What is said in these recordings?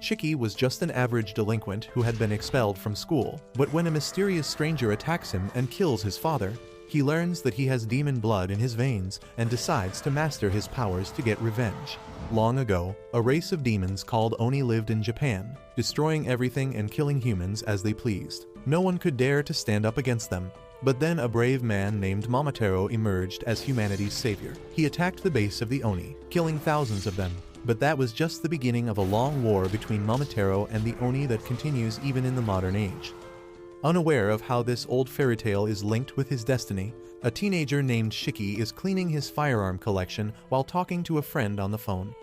Shiki was just an average delinquent who had been expelled from school, but when a mysterious stranger attacks him and kills his father, he learns that he has demon blood in his veins and decides to master his powers to get revenge. Long ago, a race of demons called Oni lived in Japan, destroying everything and killing humans as they pleased. No one could dare to stand up against them. But then a brave man named Momotaro emerged as humanity's savior. He attacked the base of the Oni, killing thousands of them. But that was just the beginning of a long war between Momotaro and the Oni that continues even in the modern age. Unaware of how this old fairy tale is linked with his destiny, a teenager named Shiki is cleaning his firearm collection while talking to a friend on the phone.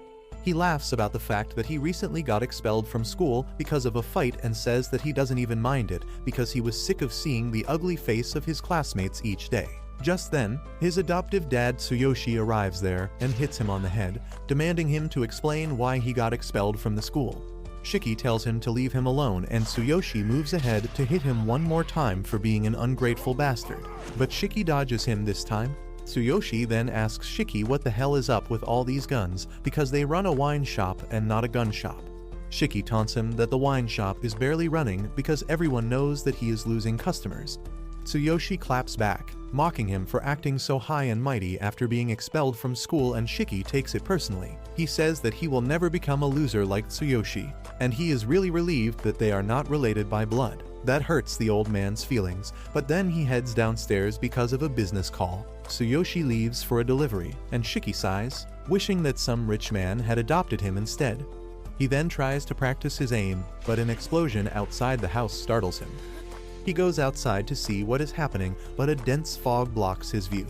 He laughs about the fact that he recently got expelled from school because of a fight and says that he doesn't even mind it because he was sick of seeing the ugly face of his classmates each day. Just then, his adoptive dad Tsuyoshi arrives there and hits him on the head, demanding him to explain why he got expelled from the school. Shiki tells him to leave him alone and Tsuyoshi moves ahead to hit him one more time for being an ungrateful bastard. But Shiki dodges him this time. Tsuyoshi then asks Shiki what the hell is up with all these guns because they run a wine shop and not a gun shop. Shiki taunts him that the wine shop is barely running because everyone knows that he is losing customers. Tsuyoshi claps back, mocking him for acting so high and mighty after being expelled from school, and Shiki takes it personally. He says that he will never become a loser like Tsuyoshi, and he is really relieved that they are not related by blood. That hurts the old man's feelings, but then he heads downstairs because of a business call. Tsuyoshi leaves for a delivery, and Shiki sighs, wishing that some rich man had adopted him instead. He then tries to practice his aim, but an explosion outside the house startles him. He goes outside to see what is happening, but a dense fog blocks his view.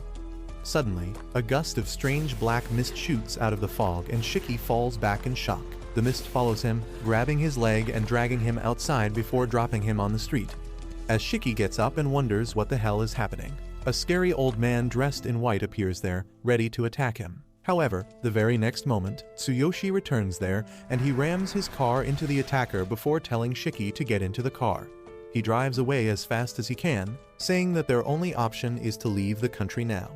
Suddenly, a gust of strange black mist shoots out of the fog and Shiki falls back in shock. The mist follows him, grabbing his leg and dragging him outside before dropping him on the street. As Shiki gets up and wonders what the hell is happening, a scary old man dressed in white appears there, ready to attack him. However, the very next moment, Tsuyoshi returns there and he rams his car into the attacker before telling Shiki to get into the car. He drives away as fast as he can, saying that their only option is to leave the country now.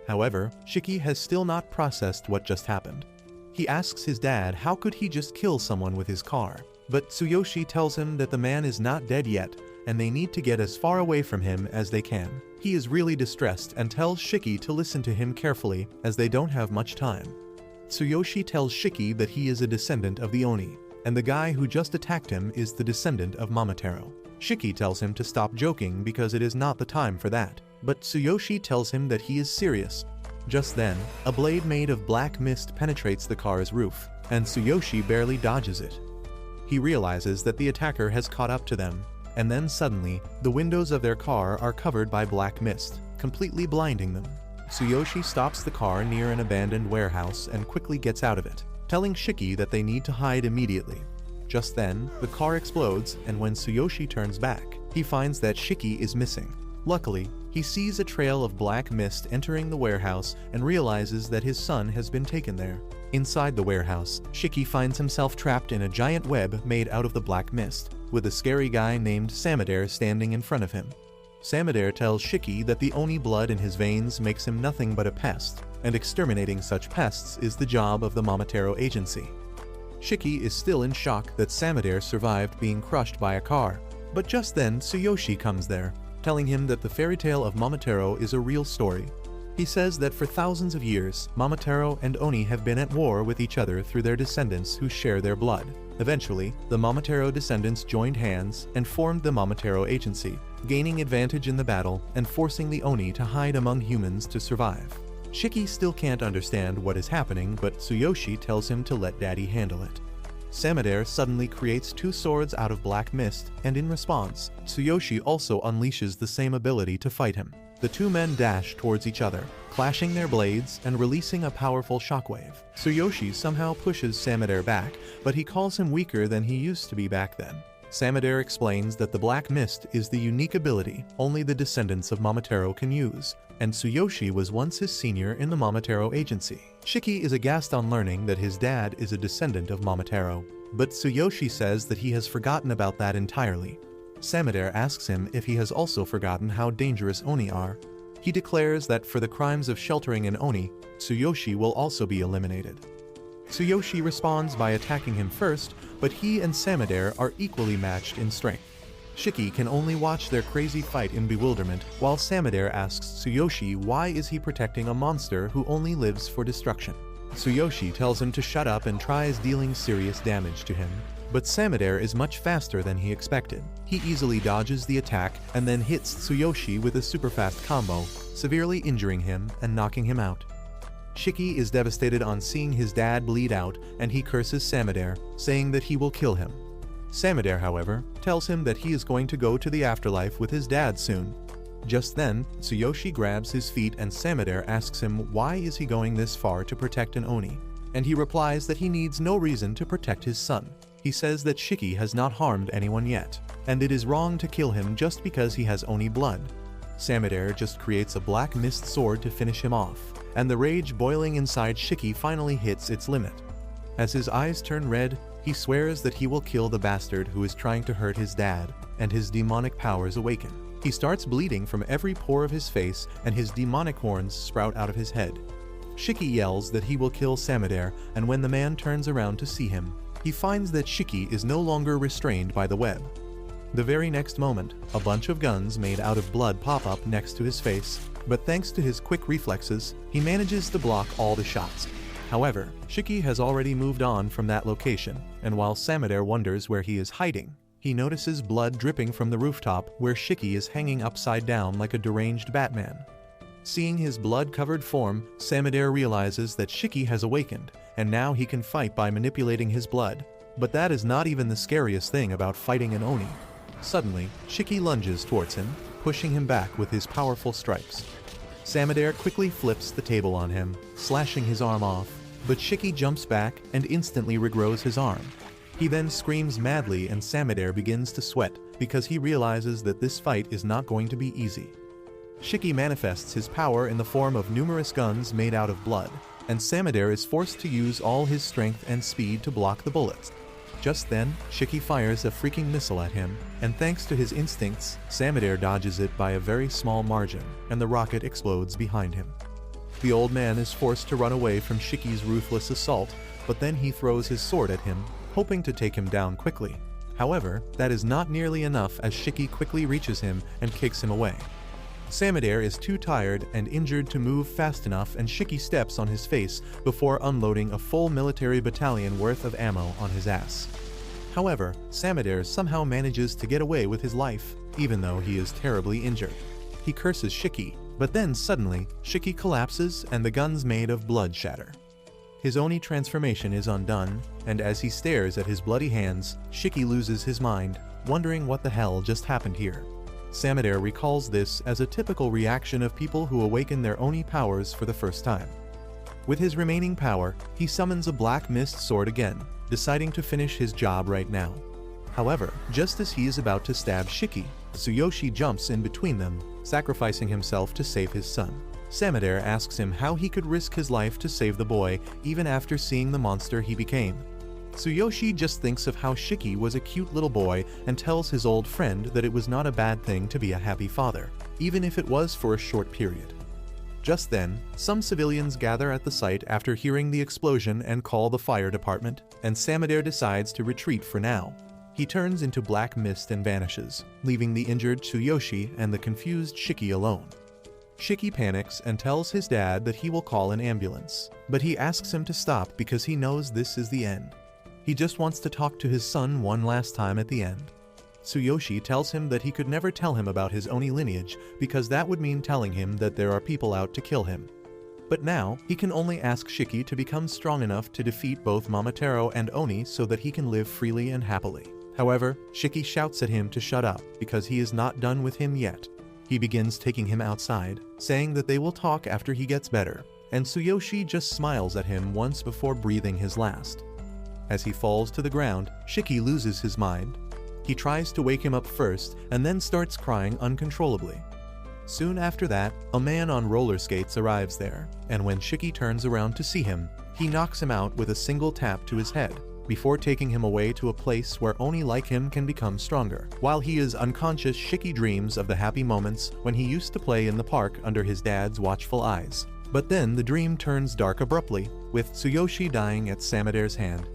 However, Shiki has still not processed what just happened. He asks his dad how could he just kill someone with his car, but Tsuyoshi tells him that the man is not dead yet and they need to get as far away from him as they can. He is really distressed and tells Shiki to listen to him carefully as they don't have much time. Tsuyoshi tells Shiki that he is a descendant of the Oni, and the guy who just attacked him is the descendant of Momotaro. Shiki tells him to stop joking because it is not the time for that, but Tsuyoshi tells him that he is serious. Just then, a blade made of black mist penetrates the car's roof, and Tsuyoshi barely dodges it. He realizes that the attacker has caught up to them, and then suddenly, the windows of their car are covered by black mist, completely blinding them. Tsuyoshi stops the car near an abandoned warehouse and quickly gets out of it, telling Shiki that they need to hide immediately. Just then, the car explodes, and when Tsuyoshi turns back, he finds that Shiki is missing. Luckily, he sees a trail of black mist entering the warehouse and realizes that his son has been taken there. Inside the warehouse, Shiki finds himself trapped in a giant web made out of the black mist, with a scary guy named Samadare standing in front of him. Samadare tells Shiki that the Oni blood in his veins makes him nothing but a pest, and exterminating such pests is the job of the Momotaro agency. Shiki is still in shock that Samadare survived being crushed by a car, but just then Tsuyoshi comes there, telling him that the fairy tale of Momotaro is a real story. He says that for thousands of years, Momotaro and Oni have been at war with each other through their descendants who share their blood. Eventually, the Momotaro descendants joined hands and formed the Momotaro agency, gaining advantage in the battle and forcing the Oni to hide among humans to survive. Shiki still can't understand what is happening, but Tsuyoshi tells him to let Daddy handle it. Samadare suddenly creates two swords out of black mist, and in response, Tsuyoshi also unleashes the same ability to fight him. The two men dash towards each other, clashing their blades and releasing a powerful shockwave. Tsuyoshi somehow pushes Samadare back, but he calls him weaker than he used to be back then. Samadare explains that the black mist is the unique ability only the descendants of Momotaro can use, and Tsuyoshi was once his senior in the Momotaro agency. Shiki is aghast on learning that his dad is a descendant of Momotaro, but Tsuyoshi says that he has forgotten about that entirely. Samadare asks him if he has also forgotten how dangerous Oni are. He declares that for the crimes of sheltering an Oni, Tsuyoshi will also be eliminated. Tsuyoshi responds by attacking him first, but he and Samadare are equally matched in strength. Shiki can only watch their crazy fight in bewilderment, while Samadare asks Tsuyoshi why is he protecting a monster who only lives for destruction. Tsuyoshi tells him to shut up and tries dealing serious damage to him. But Samadare is much faster than he expected. He easily dodges the attack and then hits Tsuyoshi with a super fast combo, severely injuring him and knocking him out. Shiki is devastated on seeing his dad bleed out, and he curses Samadare, saying that he will kill him. Samadare, however, tells him that he is going to go to the afterlife with his dad soon. Just then, Tsuyoshi grabs his feet and Samadare asks him why is he going this far to protect an Oni, and he replies that he needs no reason to protect his son. He says that Shiki has not harmed anyone yet, and it is wrong to kill him just because he has Oni blood. Samadare just creates a black mist sword to finish him off, and the rage boiling inside Shiki finally hits its limit. As his eyes turn red, he swears that he will kill the bastard who is trying to hurt his dad, and his demonic powers awaken. He starts bleeding from every pore of his face, and his demonic horns sprout out of his head. Shiki yells that he will kill Samadare, and when the man turns around to see him, he finds that Shiki is no longer restrained by the web. The very next moment, a bunch of guns made out of blood pop up next to his face, but thanks to his quick reflexes, he manages to block all the shots. However, Shiki has already moved on from that location, and while Samadare wonders where he is hiding, he notices blood dripping from the rooftop where Shiki is hanging upside down like a deranged Batman. Seeing his blood-covered form, Samadare realizes that Shiki has awakened, and now he can fight by manipulating his blood. But that is not even the scariest thing about fighting an Oni. Suddenly, Shiki lunges towards him, pushing him back with his powerful strikes. Samadare quickly flips the table on him, slashing his arm off, but Shiki jumps back and instantly regrows his arm. He then screams madly and Samadare begins to sweat because he realizes that this fight is not going to be easy. Shiki manifests his power in the form of numerous guns made out of blood, and Samadare is forced to use all his strength and speed to block the bullets. Just then, Shiki fires a freaking missile at him, and thanks to his instincts, Samadare dodges it by a very small margin, and the rocket explodes behind him. The old man is forced to run away from Shiki's ruthless assault, but then he throws his sword at him, hoping to take him down quickly. However, that is not nearly enough as Shiki quickly reaches him and kicks him away. Samadare is too tired and injured to move fast enough, and Shiki steps on his face before unloading a full military battalion worth of ammo on his ass. However, Samadare somehow manages to get away with his life, even though he is terribly injured. He curses Shiki, but then suddenly, Shiki collapses and the guns made of blood shatter. His Oni transformation is undone, and as he stares at his bloody hands, Shiki loses his mind, wondering what the hell just happened here. Samadare recalls this as a typical reaction of people who awaken their Oni powers for the first time. With his remaining power, he summons a black mist sword again, deciding to finish his job right now. However, just as he is about to stab Shiki, Tsuyoshi jumps in between them, sacrificing himself to save his son. Samadare asks him how he could risk his life to save the boy, even after seeing the monster he became. Tsuyoshi just thinks of how Shiki was a cute little boy and tells his old friend that it was not a bad thing to be a happy father, even if it was for a short period. Just then, some civilians gather at the site after hearing the explosion and call the fire department, and Samadare decides to retreat for now. He turns into black mist and vanishes, leaving the injured Tsuyoshi and the confused Shiki alone. Shiki panics and tells his dad that he will call an ambulance, but he asks him to stop because he knows this is the end. He just wants to talk to his son one last time at the end. Tsuyoshi tells him that he could never tell him about his Oni lineage because that would mean telling him that there are people out to kill him. But now, he can only ask Shiki to become strong enough to defeat both Momotaro and Oni so that he can live freely and happily. However, Shiki shouts at him to shut up because he is not done with him yet. He begins taking him outside, saying that they will talk after he gets better, and Tsuyoshi just smiles at him once before breathing his last. As he falls to the ground, Shiki loses his mind. He tries to wake him up first and then starts crying uncontrollably. Soon after that, a man on roller skates arrives there, and when Shiki turns around to see him, he knocks him out with a single tap to his head, before taking him away to a place where Oni like him can become stronger. While he is unconscious, Shiki dreams of the happy moments when he used to play in the park under his dad's watchful eyes. But then the dream turns dark abruptly, with Tsuyoshi dying at Samadere's hand.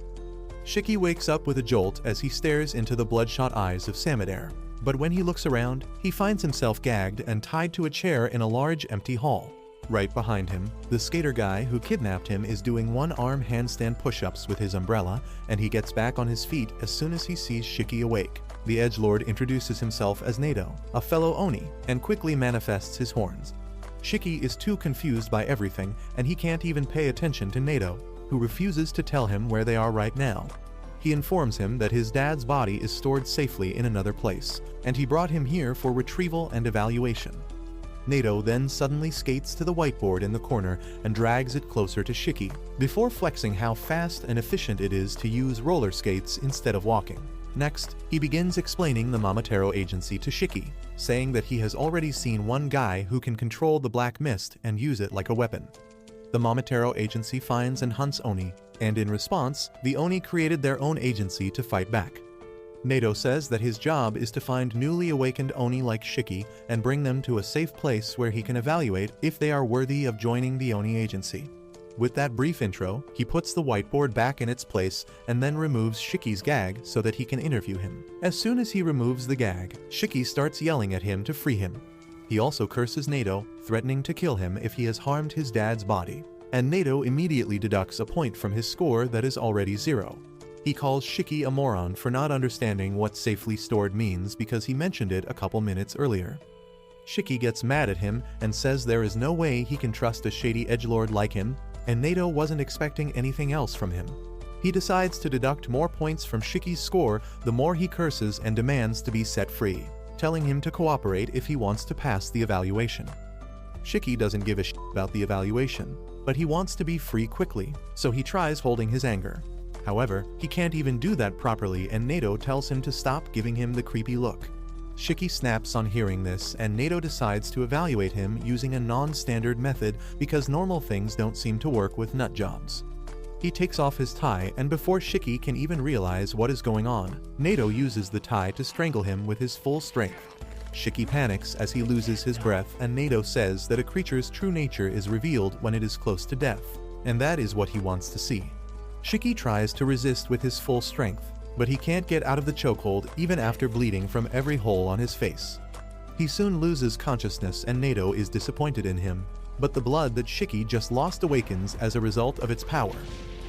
Shiki wakes up with a jolt as he stares into the bloodshot eyes of Samadere. But when he looks around, he finds himself gagged and tied to a chair in a large empty hall. Right behind him, the skater guy who kidnapped him is doing one-arm handstand push-ups with his umbrella, and he gets back on his feet as soon as he sees Shiki awake. The edgelord introduces himself as Nato, a fellow Oni, and quickly manifests his horns. Shiki is too confused by everything, and he can't even pay attention to Nato, who refuses to tell him where they are right now. He informs him that his dad's body is stored safely in another place, and he brought him here for retrieval and evaluation. Nato then suddenly skates to the whiteboard in the corner and drags it closer to Shiki, before flexing how fast and efficient it is to use roller skates instead of walking. Next, he begins explaining the Mamatero agency to Shiki, saying that he has already seen one guy who can control the black mist and use it like a weapon. The Mamatero agency finds and hunts Oni, and in response, the Oni created their own agency to fight back. Nato says that his job is to find newly awakened Oni like Shiki and bring them to a safe place where he can evaluate if they are worthy of joining the Oni agency. With that brief intro, he puts the whiteboard back in its place and then removes Shiki's gag so that he can interview him. As soon as he removes the gag, Shiki starts yelling at him to free him. He also curses Nato, threatening to kill him if he has harmed his dad's body, and Nato immediately deducts a point from his score that is already 0. He calls Shiki a moron for not understanding what safely stored means because he mentioned it a couple minutes earlier. Shiki gets mad at him and says there is no way he can trust a shady edgelord like him, and Nato wasn't expecting anything else from him. He decides to deduct more points from Shiki's score the more he curses and demands to be set free, telling him to cooperate if he wants to pass the evaluation. Shiki doesn't give a shit about the evaluation, but he wants to be free quickly, so he tries holding his anger. However, he can't even do that properly, and Nato tells him to stop giving him the creepy look. Shiki snaps on hearing this, and Nato decides to evaluate him using a non-standard method because normal things don't seem to work with nut jobs. He takes off his tie, and before Shiki can even realize what is going on, Nato uses the tie to strangle him with his full strength. Shiki panics as he loses his breath, and Nato says that a creature's true nature is revealed when it is close to death, and that is what he wants to see. Shiki tries to resist with his full strength, but he can't get out of the chokehold even after bleeding from every hole on his face. He soon loses consciousness, and Nato is disappointed in him, but the blood that Shiki just lost awakens as a result of its power.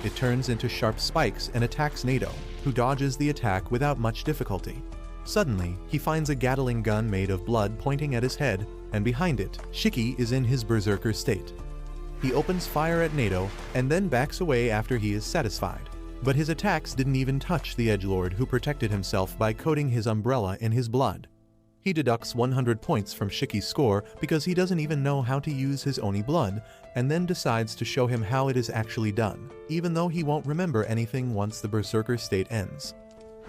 It turns into sharp spikes and attacks Nato, who dodges the attack without much difficulty. Suddenly, he finds a Gatling gun made of blood pointing at his head, and behind it, Shiki is in his berserker state. He opens fire at Nato and then backs away after he is satisfied. But his attacks didn't even touch the edgelord, who protected himself by coating his umbrella in his blood. He deducts 100 points from Shiki's score because he doesn't even know how to use his Oni blood, and then decides to show him how it is actually done, even though he won't remember anything once the berserker state ends.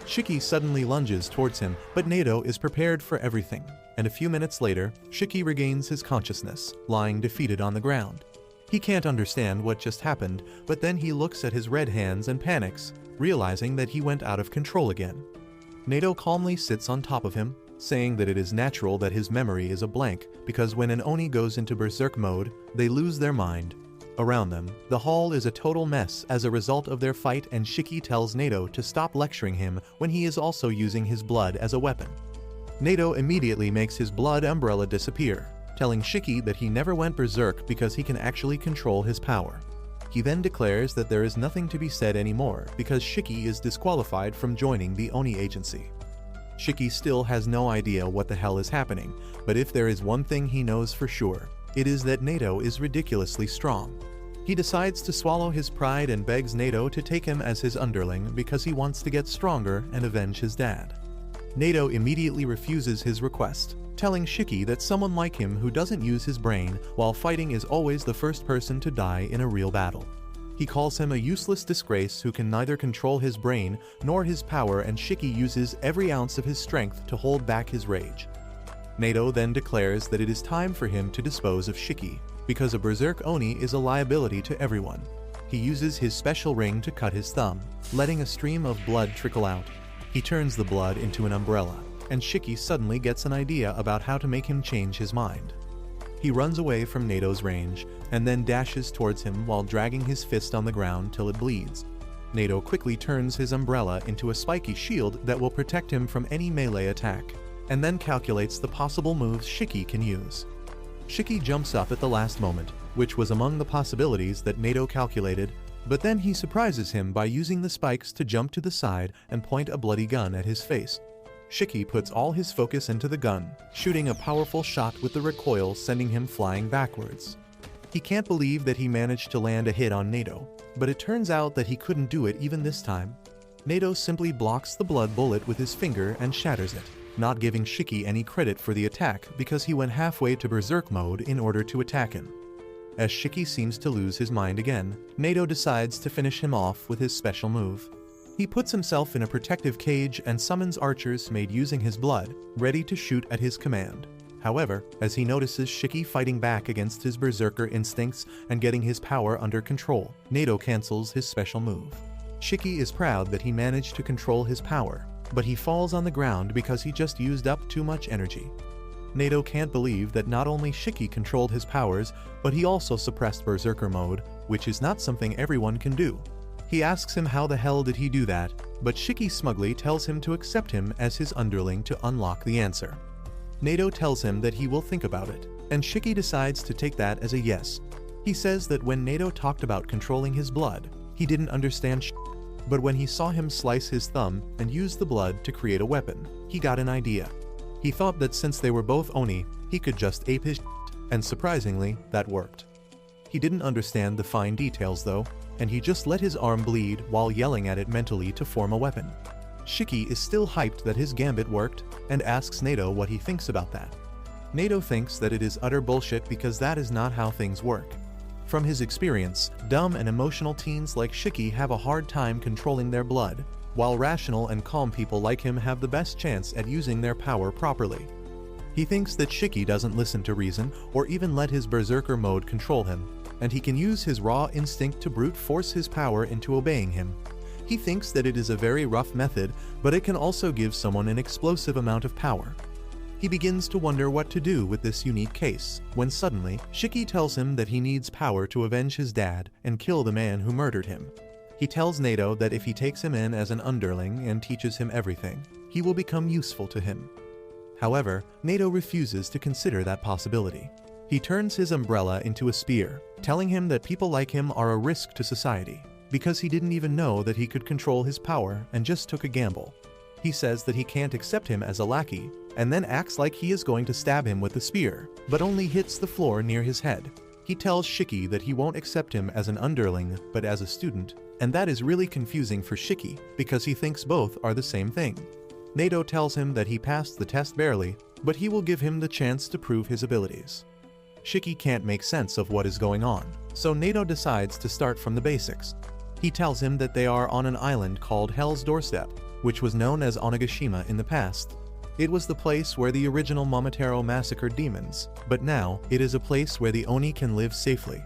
Shiki suddenly lunges towards him, but Nato is prepared for everything, and a few minutes later, Shiki regains his consciousness, lying defeated on the ground. He can't understand what just happened, but then he looks at his red hands and panics, realizing that he went out of control again. Nato calmly sits on top of him, saying that it is natural that his memory is a blank because when an Oni goes into berserk mode, they lose their mind. Around them, the hall is a total mess as a result of their fight, and Shiki tells Nato to stop lecturing him when he is also using his blood as a weapon. Nato immediately makes his blood umbrella disappear, telling Shiki that he never went berserk because he can actually control his power. He then declares that there is nothing to be said anymore because Shiki is disqualified from joining the Oni agency. Shiki still has no idea what the hell is happening, but if there is one thing he knows for sure, it is that Nato is ridiculously strong. He decides to swallow his pride and begs Nato to take him as his underling because he wants to get stronger and avenge his dad. Nato immediately refuses his request, telling Shiki that someone like him who doesn't use his brain while fighting is always the first person to die in a real battle. He calls him a useless disgrace who can neither control his brain nor his power, and Shiki uses every ounce of his strength to hold back his rage. Nato then declares that it is time for him to dispose of Shiki, because a berserk Oni is a liability to everyone. He uses his special ring to cut his thumb, letting a stream of blood trickle out. He turns the blood into an umbrella, and Shiki suddenly gets an idea about how to make him change his mind. He runs away from Nado's range, and then dashes towards him while dragging his fist on the ground till it bleeds. Nado quickly turns his umbrella into a spiky shield that will protect him from any melee attack, and then calculates the possible moves Shiki can use. Shiki jumps up at the last moment, which was among the possibilities that Nado calculated, but then he surprises him by using the spikes to jump to the side and point a bloody gun at his face. Shiki puts all his focus into the gun, shooting a powerful shot with the recoil sending him flying backwards. He can't believe that he managed to land a hit on Nado, but it turns out that he couldn't do it even this time. Nado simply blocks the blood bullet with his finger and shatters it, not giving Shiki any credit for the attack because he went halfway to berserk mode in order to attack him. As Shiki seems to lose his mind again, Nado decides to finish him off with his special move. He puts himself in a protective cage and summons archers made using his blood, ready to shoot at his command. However, as he notices Shiki fighting back against his berserker instincts and getting his power under control, Nado cancels his special move. Shiki is proud that he managed to control his power, but he falls on the ground because he just used up too much energy. Nado can't believe that not only Shiki controlled his powers, but he also suppressed berserker mode, which is not something everyone can do. He asks him how the hell did he do that, but Shiki smugly tells him to accept him as his underling to unlock the answer. Nado tells him that he will think about it, and Shiki decides to take that as a yes. He says that when Nado talked about controlling his blood, he didn't understand shit, but when he saw him slice his thumb and use the blood to create a weapon, he got an idea. He thought that since they were both Oni, he could just ape his shit, and surprisingly, that worked. He didn't understand the fine details though, and he just let his arm bleed while yelling at it mentally to form a weapon. Shiki is still hyped that his gambit worked and asks Nado what he thinks about that. Nado thinks that it is utter bullshit because that is not how things work. From his experience, dumb and emotional teens like Shiki have a hard time controlling their blood, while rational and calm people like him have the best chance at using their power properly. He thinks that Shiki doesn't listen to reason or even let his berserker mode control him, and he can use his raw instinct to brute force his power into obeying him. He thinks that it is a very rough method, but it can also give someone an explosive amount of power. He begins to wonder what to do with this unique case, when suddenly, Shiki tells him that he needs power to avenge his dad and kill the man who murdered him. He tells Nado that if he takes him in as an underling and teaches him everything, he will become useful to him. However, Nado refuses to consider that possibility. He turns his umbrella into a spear, telling him that people like him are a risk to society, because he didn't even know that he could control his power and just took a gamble. He says that he can't accept him as a lackey, and then acts like he is going to stab him with the spear, but only hits the floor near his head. He tells Shiki that he won't accept him as an underling, but as a student, and that is really confusing for Shiki, because he thinks both are the same thing. Nado tells him that he passed the test barely, but he will give him the chance to prove his abilities. Shiki can't make sense of what is going on, so Nado decides to start from the basics. He tells him that they are on an island called Hell's Doorstep, which was known as Onigashima in the past. It was the place where the original Momotaro massacred demons, but now it is a place where the Oni can live safely.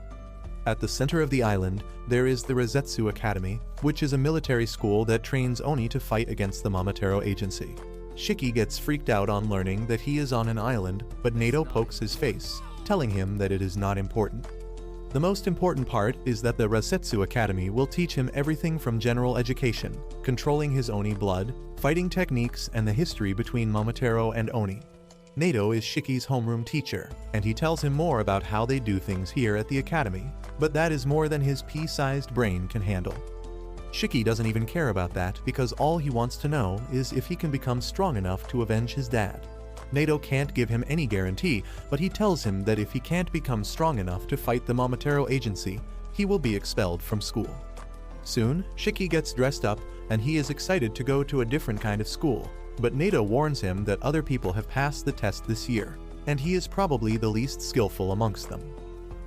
At the center of the island, there is the Rosetsu Academy, which is a military school that trains Oni to fight against the Momotaro agency. Shiki gets freaked out on learning that he is on an island, but Nado pokes his face, telling him that it is not important. The most important part is that the Rosetsu Academy will teach him everything from general education, controlling his Oni blood, fighting techniques, and the history between Momotaro and Oni. Nado is Shiki's homeroom teacher, and he tells him more about how they do things here at the academy, but that is more than his pea-sized brain can handle. Shiki doesn't even care about that because all he wants to know is if he can become strong enough to avenge his dad. Nado can't give him any guarantee, but he tells him that if he can't become strong enough to fight the Momotaro agency, he will be expelled from school. Soon, Shiki gets dressed up and he is excited to go to a different kind of school, but Nado warns him that other people have passed the test this year, and he is probably the least skillful amongst them.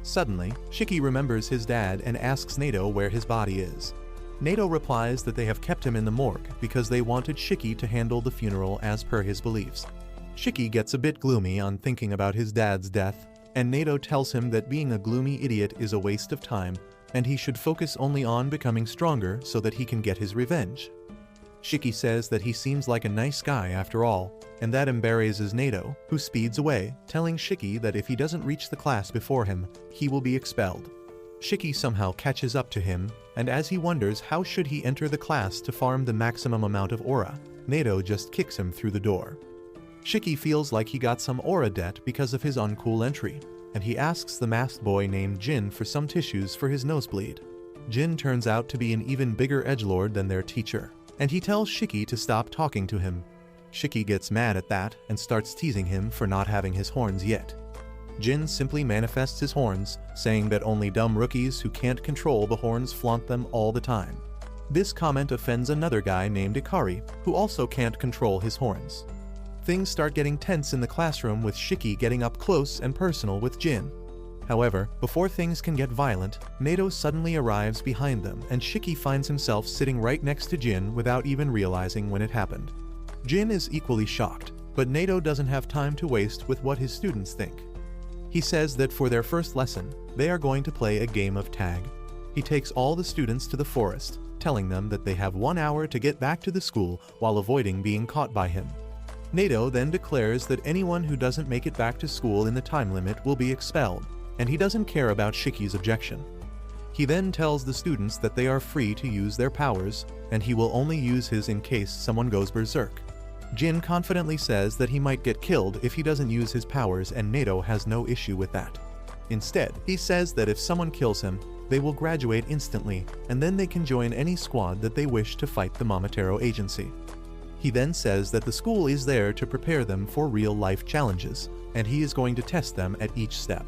Suddenly, Shiki remembers his dad and asks Nado where his body is. Nado replies that they have kept him in the morgue because they wanted Shiki to handle the funeral as per his beliefs. Shiki gets a bit gloomy on thinking about his dad's death, and Nado tells him that being a gloomy idiot is a waste of time, and he should focus only on becoming stronger so that he can get his revenge. Shiki says that he seems like a nice guy after all, and that embarrasses Nato, who speeds away, telling Shiki that if he doesn't reach the class before him, he will be expelled. Shiki somehow catches up to him, and as he wonders how should he enter the class to farm the maximum amount of aura, Nato just kicks him through the door. Shiki feels like he got some aura debt because of his uncool entry, and he asks the masked boy named Jin for some tissues for his nosebleed. Jin turns out to be an even bigger edgelord than their teacher, and he tells Shiki to stop talking to him. Shiki gets mad at that and starts teasing him for not having his horns yet. Jin simply manifests his horns, saying that only dumb rookies who can't control the horns flaunt them all the time. This comment offends another guy named Ikari, who also can't control his horns. Things start getting tense in the classroom with Shiki getting up close and personal with Jin. However, before things can get violent, Nato suddenly arrives behind them and Shiki finds himself sitting right next to Jin without even realizing when it happened. Jin is equally shocked, but Nato doesn't have time to waste with what his students think. He says that for their first lesson, they are going to play a game of tag. He takes all the students to the forest, telling them that they have 1 hour to get back to the school while avoiding being caught by him. Nato then declares that anyone who doesn't make it back to school in the time limit will be expelled, and he doesn't care about Shiki's objection. He then tells the students that they are free to use their powers, and he will only use his in case someone goes berserk. Jin confidently says that he might get killed if he doesn't use his powers, and Nato has no issue with that. Instead, he says that if someone kills him, they will graduate instantly, and then they can join any squad that they wish to fight the Momotaro agency. He then says that the school is there to prepare them for real-life challenges, and he is going to test them at each step.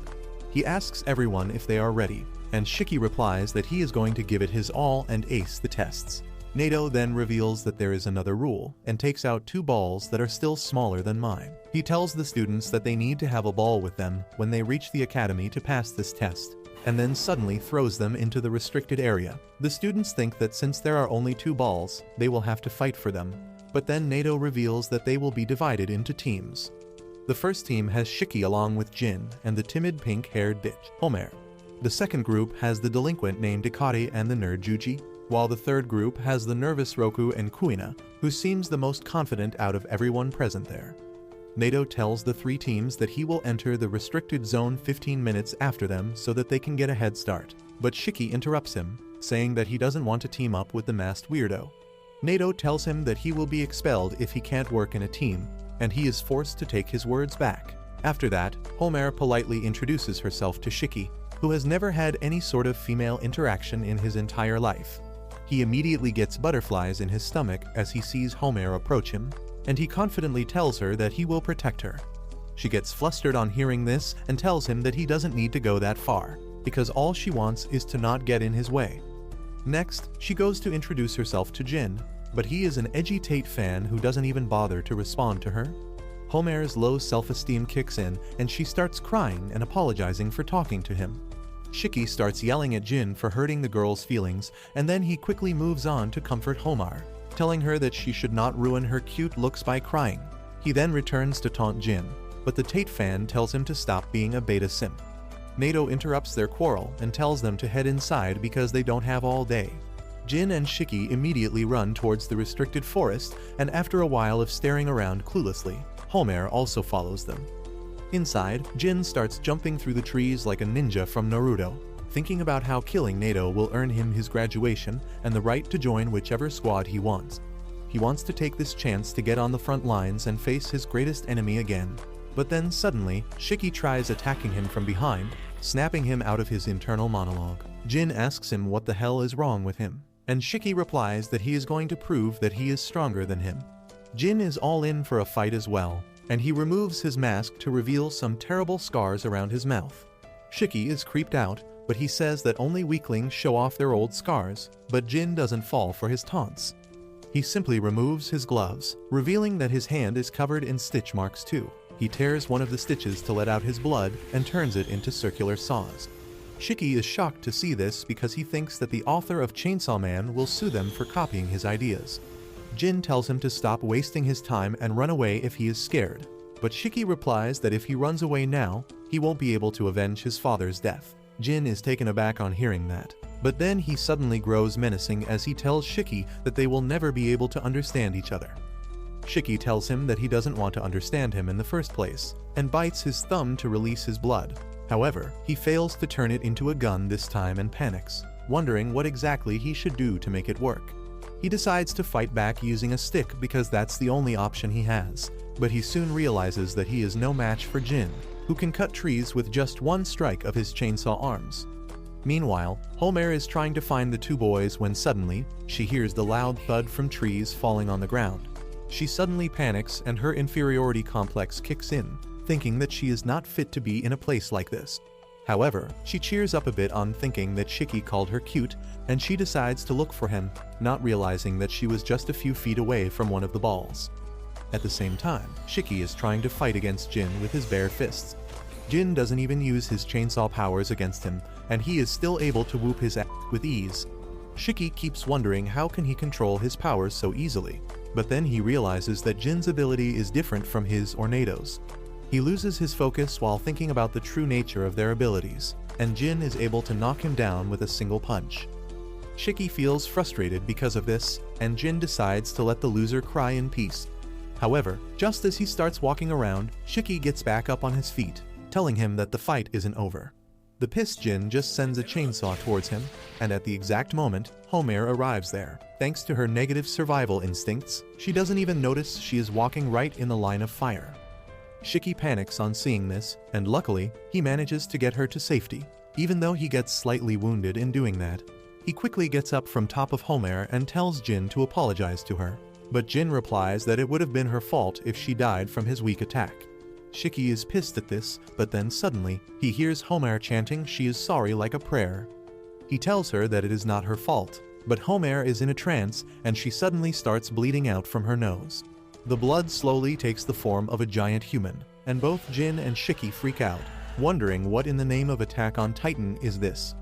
He asks everyone if they are ready, and Shiki replies that he is going to give it his all and ace the tests. Nato then reveals that there is another rule, and takes out 2 balls that are still smaller than mine. He tells the students that they need to have a ball with them when they reach the academy to pass this test, and then suddenly throws them into the restricted area. The students think that since there are only 2 balls, they will have to fight for them, but then Nato reveals that they will be divided into teams. The first team has Shiki along with Jin and the timid pink-haired bitch, Homer. The second group has the delinquent named Ikari and the nerd Juji, while the third group has the nervous Roku and Kuina, who seems the most confident out of everyone present there. Nato tells the 3 teams that he will enter the restricted zone 15 minutes after them so that they can get a head start, but Shiki interrupts him, saying that he doesn't want to team up with the masked weirdo. Nato tells him that he will be expelled if he can't work in a team, and he is forced to take his words back. After that, Homer politely introduces herself to Shiki, who has never had any sort of female interaction in his entire life. He immediately gets butterflies in his stomach as he sees Homer approach him, and he confidently tells her that he will protect her. She gets flustered on hearing this and tells him that he doesn't need to go that far, because all she wants is to not get in his way. Next, she goes to introduce herself to Jin, but he is an edgy Tate fan who doesn't even bother to respond to her. Homer's low self-esteem kicks in, and she starts crying and apologizing for talking to him. Shiki starts yelling at Jin for hurting the girl's feelings, and then he quickly moves on to comfort Homer, telling her that she should not ruin her cute looks by crying. He then returns to taunt Jin, but the Tate fan tells him to stop being a beta simp. Nato interrupts their quarrel and tells them to head inside because they don't have all day. Jin and Shiki immediately run towards the restricted forest, and after a while of staring around cluelessly, Homer also follows them. Inside, Jin starts jumping through the trees like a ninja from Naruto, thinking about how killing Nato will earn him his graduation and the right to join whichever squad he wants. He wants to take this chance to get on the front lines and face his greatest enemy again. But then suddenly, Shiki tries attacking him from behind, snapping him out of his internal monologue. Jin asks him what the hell is wrong with him, and Shiki replies that he is going to prove that he is stronger than him. Jin is all in for a fight as well, and he removes his mask to reveal some terrible scars around his mouth. Shiki is creeped out, but he says that only weaklings show off their old scars, but Jin doesn't fall for his taunts. He simply removes his gloves, revealing that his hand is covered in stitch marks too. He tears one of the stitches to let out his blood and turns it into circular saws. Shiki is shocked to see this because he thinks that the author of Chainsaw Man will sue them for copying his ideas. Jin tells him to stop wasting his time and run away if he is scared, but Shiki replies that if he runs away now, he won't be able to avenge his father's death. Jin is taken aback on hearing that, But then he suddenly grows menacing as he tells Shiki that they will never be able to understand each other. Shiki tells him that he doesn't want to understand him in the first place, and bites his thumb to release his blood. However, he fails to turn it into a gun this time and panics, wondering what exactly he should do to make it work. He decides to fight back using a stick because that's the only option he has, but he soon realizes that he is no match for Jin, who can cut trees with just one strike of his chainsaw arms. Meanwhile, Homer is trying to find the two boys when suddenly, she hears the loud thud from trees falling on the ground. She suddenly panics and her inferiority complex kicks in, thinking that she is not fit to be in a place like this. However, she cheers up a bit on thinking that Shiki called her cute, and she decides to look for him, not realizing that she was just a few feet away from one of the balls. At the same time, Shiki is trying to fight against Jin with his bare fists. Jin doesn't even use his chainsaw powers against him, and he is still able to whoop his ass with ease. Shiki keeps wondering how can he control his powers so easily, but then he realizes that Jin's ability is different from his or Nado's. He loses his focus while thinking about the true nature of their abilities, and Jin is able to knock him down with a single punch. Shiki feels frustrated because of this, and Jin decides to let the loser cry in peace. However, just as he starts walking around, Shiki gets back up on his feet, telling him that the fight isn't over. The pissed Jin just sends a chainsaw towards him, and at the exact moment, Homer arrives there. Thanks to her negative survival instincts, she doesn't even notice she is walking right in the line of fire. Shiki panics on seeing this, and luckily, he manages to get her to safety, even though he gets slightly wounded in doing that. He quickly gets up from top of Homer and tells Jin to apologize to her, but Jin replies that it would have been her fault if she died from his weak attack. Shiki is pissed at this, but then suddenly, he hears Homer chanting she is sorry like a prayer. He tells her that it is not her fault, but Homer is in a trance and she suddenly starts bleeding out from her nose. The blood slowly takes the form of a giant human, and both Jin and Shiki freak out, wondering what in the name of Attack on Titan is this.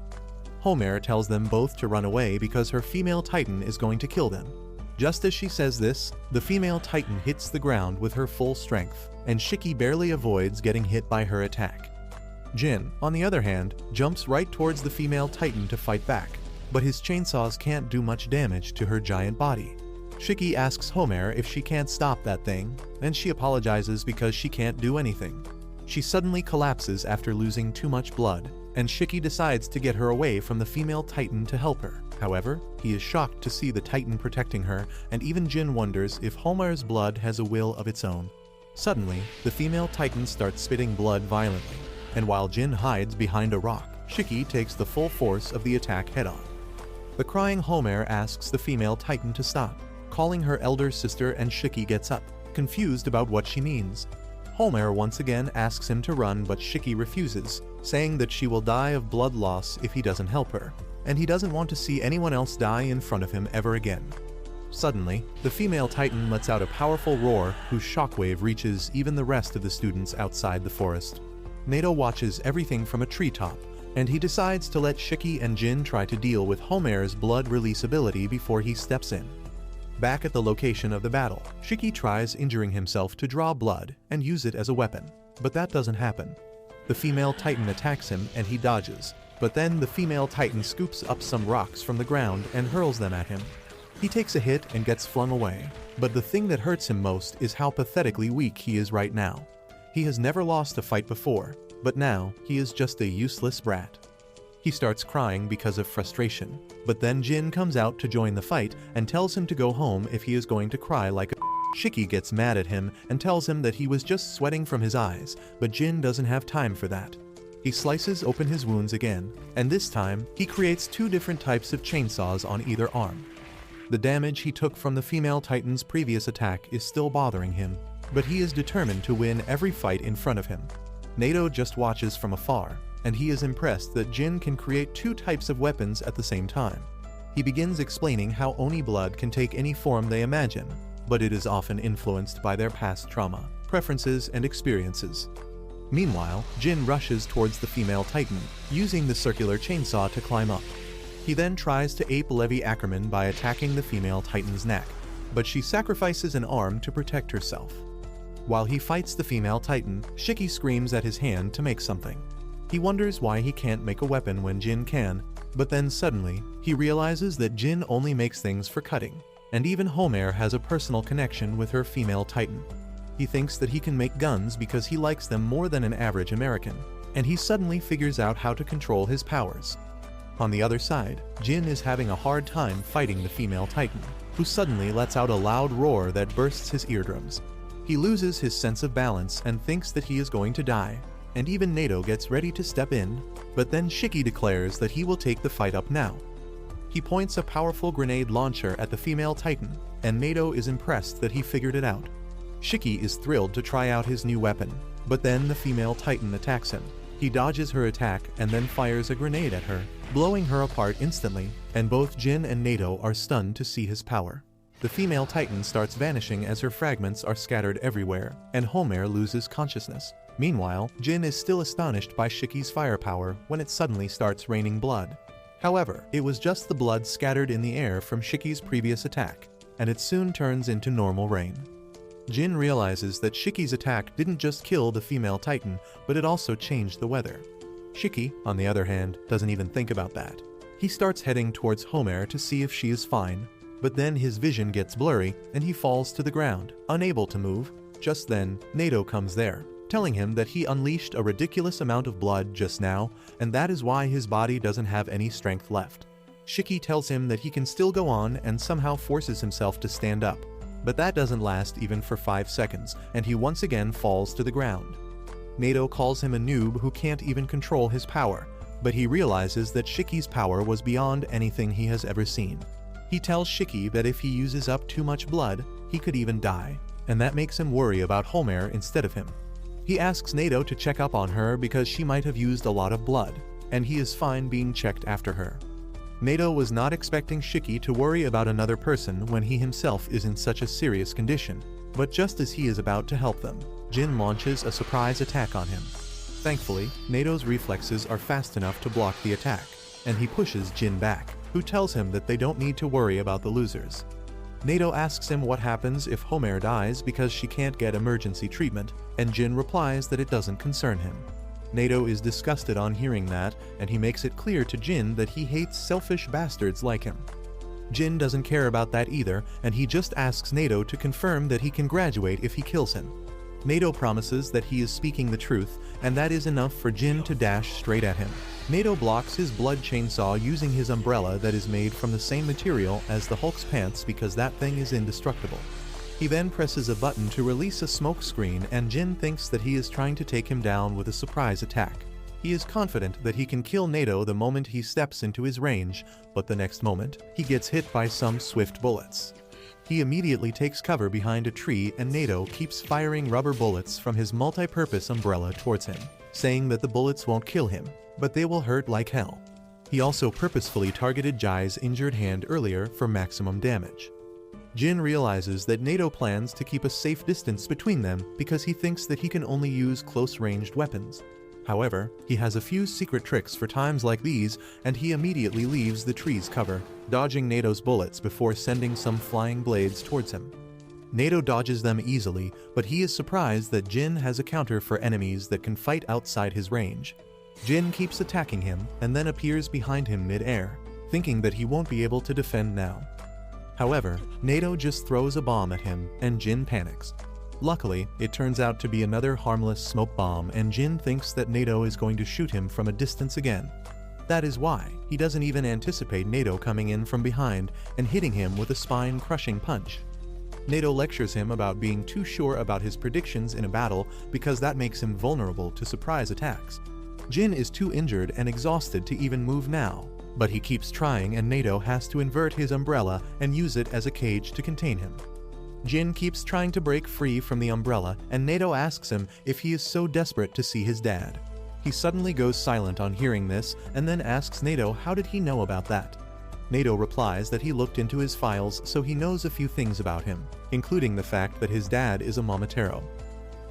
Homer tells them both to run away because her female Titan is going to kill them. Just as she says this, the female Titan hits the ground with her full strength, and Shiki barely avoids getting hit by her attack. Jin, on the other hand, jumps right towards the female Titan to fight back, but his chainsaws can't do much damage to her giant body. Shiki asks Homer if she can't stop that thing, and she apologizes because she can't do anything. She suddenly collapses after losing too much blood, and Shiki decides to get her away from the female Titan to help her. However, he is shocked to see the Titan protecting her, and even Jin wonders if Homer's blood has a will of its own. Suddenly, the female Titan starts spitting blood violently, and while Jin hides behind a rock, Shiki takes the full force of the attack head-on. The crying Homer asks the female Titan to stop, calling her elder sister, and Shiki gets up, confused about what she means. Homer once again asks him to run, but Shiki refuses, saying that she will die of blood loss if he doesn't help her, and he doesn't want to see anyone else die in front of him ever again. Suddenly, the female Titan lets out a powerful roar whose shockwave reaches even the rest of the students outside the forest. Nado watches everything from a treetop, and he decides to let Shiki and Jin try to deal with Homer's blood release ability before he steps in. Back at the location of the battle, Shiki tries injuring himself to draw blood and use it as a weapon, but that doesn't happen. The female Titan attacks him and he dodges, but then the female Titan scoops up some rocks from the ground and hurls them at him. He takes a hit and gets flung away, but the thing that hurts him most is how pathetically weak he is right now. He has never lost a fight before, but now he is just a useless brat. He starts crying because of frustration, but then Jin comes out to join the fight and tells him to go home if he is going to cry like a Shiki gets mad at him and tells him that he was just sweating from his eyes, but Jin doesn't have time for that. He slices open his wounds again, and this time, he creates two different types of chainsaws on either arm. The damage he took from the female Titan's previous attack is still bothering him, but he is determined to win every fight in front of him. Nado just watches from afar, and he is impressed that Jin can create two types of weapons at the same time. He begins explaining how Oni blood can take any form they imagine, but it is often influenced by their past trauma, preferences, and experiences. Meanwhile, Jin rushes towards the female Titan, using the circular chainsaw to climb up. He then tries to ape Levi Ackerman by attacking the female Titan's neck, but she sacrifices an arm to protect herself. While he fights the female Titan, Shiki screams at his hand to make something. He wonders why he can't make a weapon when Jin can, But then suddenly, he realizes that Jin only makes things for cutting, and even Homer has a personal connection with her female titan. He thinks that he can make guns because he likes them more than an average American, and he suddenly figures out how to control his powers. On the other side, Jin is having a hard time fighting the female titan, who suddenly lets out a loud roar that bursts his eardrums. He loses his sense of balance and thinks that he is going to die, and even Nato gets ready to step in, but then Shiki declares that he will take the fight up now. He points a powerful grenade launcher at the female titan, and Nato is impressed that he figured it out. Shiki is thrilled to try out his new weapon, but then the female titan attacks him. He dodges her attack and then fires a grenade at her, blowing her apart instantly, and both Jin and Nato are stunned to see his power. The female titan starts vanishing as her fragments are scattered everywhere, and Homer loses consciousness. Meanwhile, Jin is still astonished by Shiki's firepower when it suddenly starts raining blood. However, it was just the blood scattered in the air from Shiki's previous attack, and it soon turns into normal rain. Jin realizes that Shiki's attack didn't just kill the female titan, but it also changed the weather. Shiki, on the other hand, doesn't even think about that. He starts heading towards Homer to see if she is fine, but then his vision gets blurry and he falls to the ground, unable to move. Just then, Nato comes there, telling him that he unleashed a ridiculous amount of blood just now, and that is why his body doesn't have any strength left. Shiki tells him that he can still go on and somehow forces himself to stand up. But that doesn't last even for 5 seconds, and he once again falls to the ground. Nato calls him a noob who can't even control his power, but he realizes that Shiki's power was beyond anything he has ever seen. He tells Shiki that if he uses up too much blood, he could even die, and that makes him worry about Homer instead of him. He asks Nato to check up on her because she might have used a lot of blood, and he is fine being checked after her. Nato was not expecting Shiki to worry about another person when he himself is in such a serious condition, but just as he is about to help them, Jin launches a surprise attack on him. Thankfully, Nato's reflexes are fast enough to block the attack, and he pushes Jin back, who tells him that they don't need to worry about the losers. Nato asks him what happens if Homer dies because she can't get emergency treatment, and Jin replies that it doesn't concern him. Nato is disgusted on hearing that, and he makes it clear to Jin that he hates selfish bastards like him. Jin doesn't care about that either, and he just asks Nato to confirm that he can graduate if he kills him. Nato promises that he is speaking the truth, and that is enough for Jin to dash straight at him. Nato blocks his blood chainsaw using his umbrella that is made from the same material as the Hulk's pants because that thing is indestructible. He then presses a button to release a smoke screen, and Jin thinks that he is trying to take him down with a surprise attack. He is confident that he can kill Nato the moment he steps into his range, but the next moment, he gets hit by some swift bullets. He immediately takes cover behind a tree, and Nato keeps firing rubber bullets from his multi-purpose umbrella towards him, saying that the bullets won't kill him, but they will hurt like hell. He also purposefully targeted Jai's injured hand earlier for maximum damage. Jin realizes that Nato plans to keep a safe distance between them because he thinks that he can only use close-ranged weapons. However, he has a few secret tricks for times like these, and he immediately leaves the tree's cover, dodging Nato's bullets before sending some flying blades towards him. Nato dodges them easily, but he is surprised that Jin has a counter for enemies that can fight outside his range. Jin keeps attacking him and then appears behind him mid-air, thinking that he won't be able to defend now. However, Nato just throws a bomb at him, and Jin panics. Luckily, it turns out to be another harmless smoke bomb, and Jin thinks that Nato is going to shoot him from a distance again. That is why he doesn't even anticipate Nato coming in from behind and hitting him with a spine-crushing punch. Nato lectures him about being too sure about his predictions in a battle because that makes him vulnerable to surprise attacks. Jin is too injured and exhausted to even move now, but he keeps trying, and Nato has to invert his umbrella and use it as a cage to contain him. Jin keeps trying to break free from the umbrella, and Nato asks him if he is so desperate to see his dad. He suddenly goes silent on hearing this and then asks Nato how did he know about that. Nato replies that he looked into his files, so he knows a few things about him, including the fact that his dad is a Momotaro.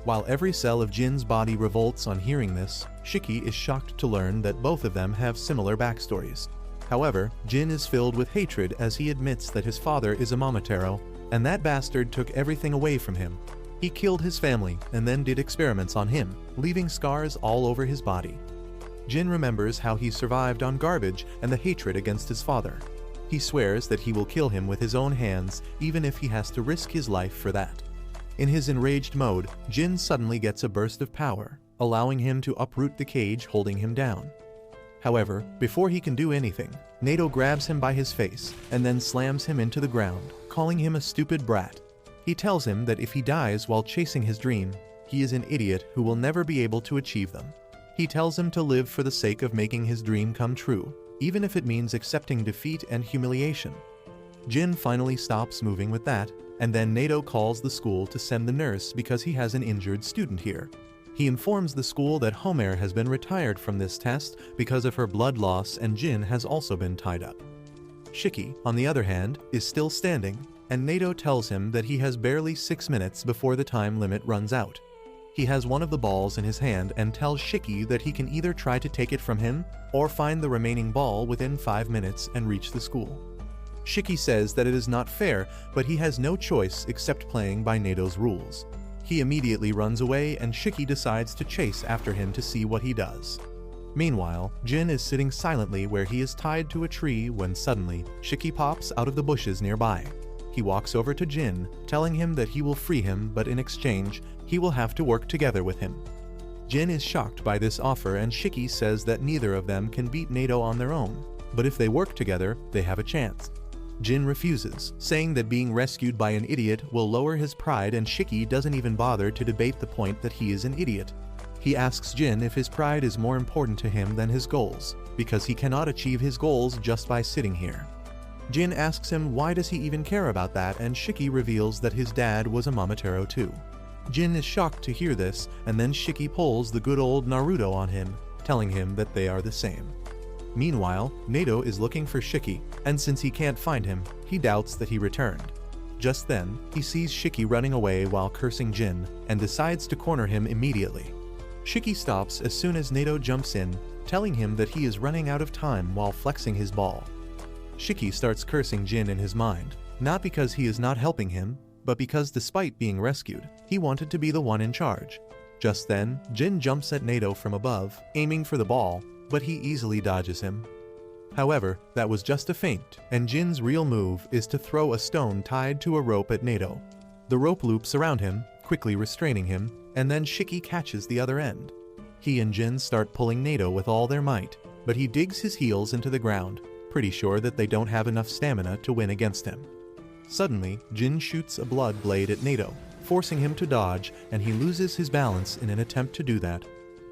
While every cell of Jin's body revolts on hearing this, Shiki is shocked to learn that both of them have similar backstories. However, Jin is filled with hatred as he admits that his father is a Momotaro, and that bastard took everything away from him. He killed his family and then did experiments on him, leaving scars all over his body. Jin remembers how he survived on garbage and the hatred against his father. He swears that he will kill him with his own hands, even if he has to risk his life for that. In his enraged mode, Jin suddenly gets a burst of power, allowing him to uproot the cage holding him down. However, before he can do anything, Nato grabs him by his face and then slams him into the ground, calling him a stupid brat. He tells him that if he dies while chasing his dream, he is an idiot who will never be able to achieve them. He tells him to live for the sake of making his dream come true, even if it means accepting defeat and humiliation. Jin finally stops moving with that, and then Nato calls the school to send the nurse because he has an injured student here. He informs the school that Homer has been retired from this test because of her blood loss, and Jin has also been tied up. Shiki, on the other hand, is still standing, and Nato tells him that he has barely 6 minutes before the time limit runs out. He has one of the balls in his hand and tells Shiki that he can either try to take it from him or find the remaining ball within 5 minutes and reach the school. Shiki says that it is not fair, but he has no choice except playing by Nato's rules. He immediately runs away, and Shiki decides to chase after him to see what he does. Meanwhile, Jin is sitting silently where he is tied to a tree when suddenly, Shiki pops out of the bushes nearby. He walks over to Jin, telling him that he will free him, but in exchange, he will have to work together with him. Jin is shocked by this offer, and Shiki says that neither of them can beat Nato on their own, but if they work together, they have a chance. Jin refuses, saying that being rescued by an idiot will lower his pride, and Shiki doesn't even bother to debate the point that he is an idiot. He asks Jin if his pride is more important to him than his goals, because he cannot achieve his goals just by sitting here. Jin asks him why does he even care about that, and Shiki reveals that his dad was a Momotaro too. Jin is shocked to hear this, and then Shiki pulls the good old Naruto on him, telling him that they are the same. Meanwhile, Nato is looking for Shiki, and since he can't find him, he doubts that he returned. Just then, he sees Shiki running away while cursing Jin, and decides to corner him immediately. Shiki stops as soon as Nato jumps in, telling him that he is running out of time while flexing his ball. Shiki starts cursing Jin in his mind, not because he is not helping him, but because despite being rescued, he wanted to be the one in charge. Just then, Jin jumps at Nato from above, aiming for the ball, but he easily dodges him. However, that was just a feint, and Jin's real move is to throw a stone tied to a rope at Nato. The rope loops around him, quickly restraining him, and then Shiki catches the other end. He and Jin start pulling Nato with all their might, but he digs his heels into the ground, pretty sure that they don't have enough stamina to win against him. Suddenly, Jin shoots a blood blade at Nato, forcing him to dodge, and he loses his balance in an attempt to do that.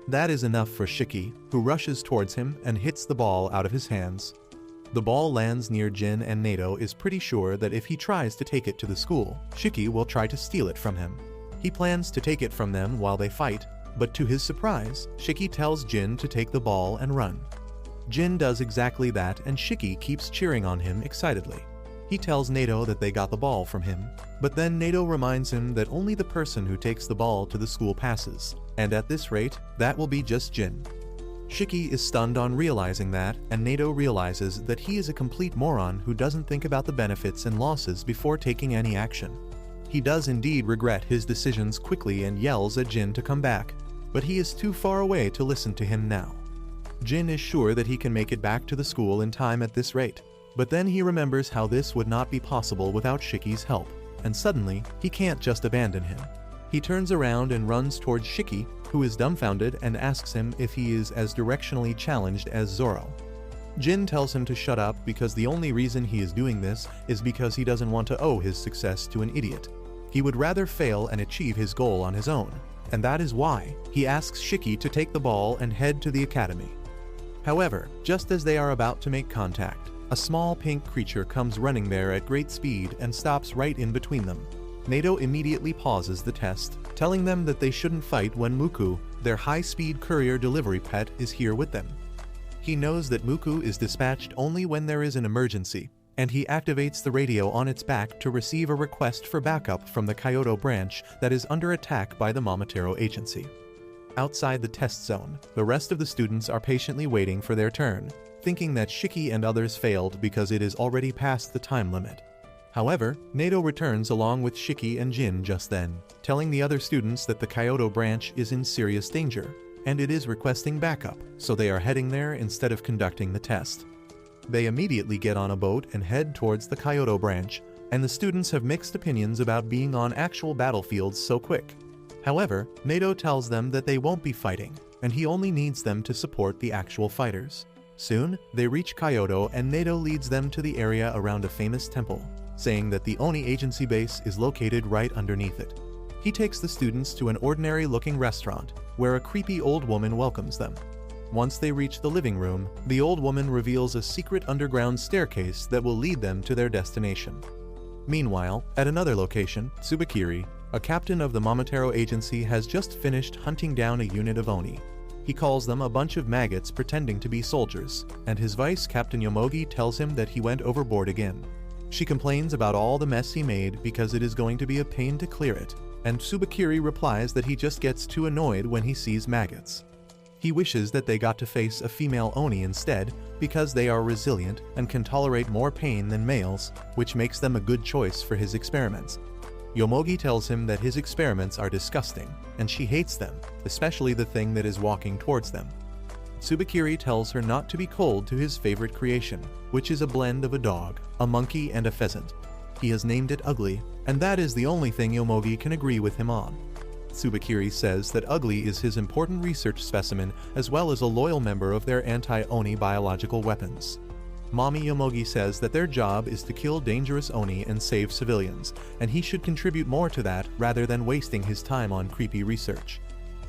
That is enough for Shiki, who rushes towards him and hits the ball out of his hands. The ball lands near Jin, and Nato is pretty sure that if he tries to take it to the school, Shiki will try to steal it from him. He plans to take it from them while they fight, but to his surprise, Shiki tells Jin to take the ball and run. Jin does exactly that, and Shiki keeps cheering on him excitedly. He tells Nato that they got the ball from him, but then Nato reminds him that only the person who takes the ball to the school passes, and at this rate, that will be just Jin. Shiki is stunned on realizing that, and Nato realizes that he is a complete moron who doesn't think about the benefits and losses before taking any action. He does indeed regret his decisions quickly and yells at Jin to come back, but he is too far away to listen to him now. Jin is sure that he can make it back to the school in time at this rate, but then he remembers how this would not be possible without Shiki's help, and suddenly, he can't just abandon him. He turns around and runs towards Shiki, who is dumbfounded and asks him if he is as directionally challenged as Zoro. Jin tells him to shut up because the only reason he is doing this is because he doesn't want to owe his success to an idiot. He would rather fail and achieve his goal on his own, and that is why he asks Shiki to take the ball and head to the academy. However, just as they are about to make contact, a small pink creature comes running there at great speed and stops right in between them. Nato immediately pauses the test, telling them that they shouldn't fight when Muku, their high-speed courier delivery pet, is here with them. He knows that Muku is dispatched only when there is an emergency, and he activates the radio on its back to receive a request for backup from the Kyoto branch that is under attack by the Momotaro agency. Outside the test zone, the rest of the students are patiently waiting for their turn, thinking that Shiki and others failed because it is already past the time limit. However, Nato returns along with Shiki and Jin just then, telling the other students that the Kyoto branch is in serious danger. and it is requesting backup, so they are heading there instead of conducting the test. They immediately get on a boat and head towards the Kyoto branch, and the students have mixed opinions about being on actual battlefields so quick. However, Nato tells them that they won't be fighting, and he only needs them to support the actual fighters. Soon, they reach Kyoto and Nato leads them to the area around a famous temple, saying that the Oni agency base is located right underneath it. He takes the students to an ordinary-looking restaurant, where a creepy old woman welcomes them. Once they reach the living room, the old woman reveals a secret underground staircase that will lead them to their destination. Meanwhile, at another location, Tsubakiri, a captain of the Momotaro agency, has just finished hunting down a unit of Oni. He calls them a bunch of maggots pretending to be soldiers, and his vice captain Yomogi tells him that he went overboard again. She complains about all the mess he made because it is going to be a pain to clear it, and Tsubakiri replies that he just gets too annoyed when he sees maggots. He wishes that they got to face a female Oni instead because they are resilient and can tolerate more pain than males, which makes them a good choice for his experiments. Yomogi tells him that his experiments are disgusting, and she hates them, especially the thing that is walking towards them. Tsubakiri tells her not to be cold to his favorite creation, which is a blend of a dog, a monkey, and a pheasant. He has named it Ugly, and that is the only thing Yomogi can agree with him on. Tsubakiri says that Ugly is his important research specimen as well as a loyal member of their anti-Oni biological weapons. Mommy Yomogi says that their job is to kill dangerous Oni and save civilians, and he should contribute more to that rather than wasting his time on creepy research.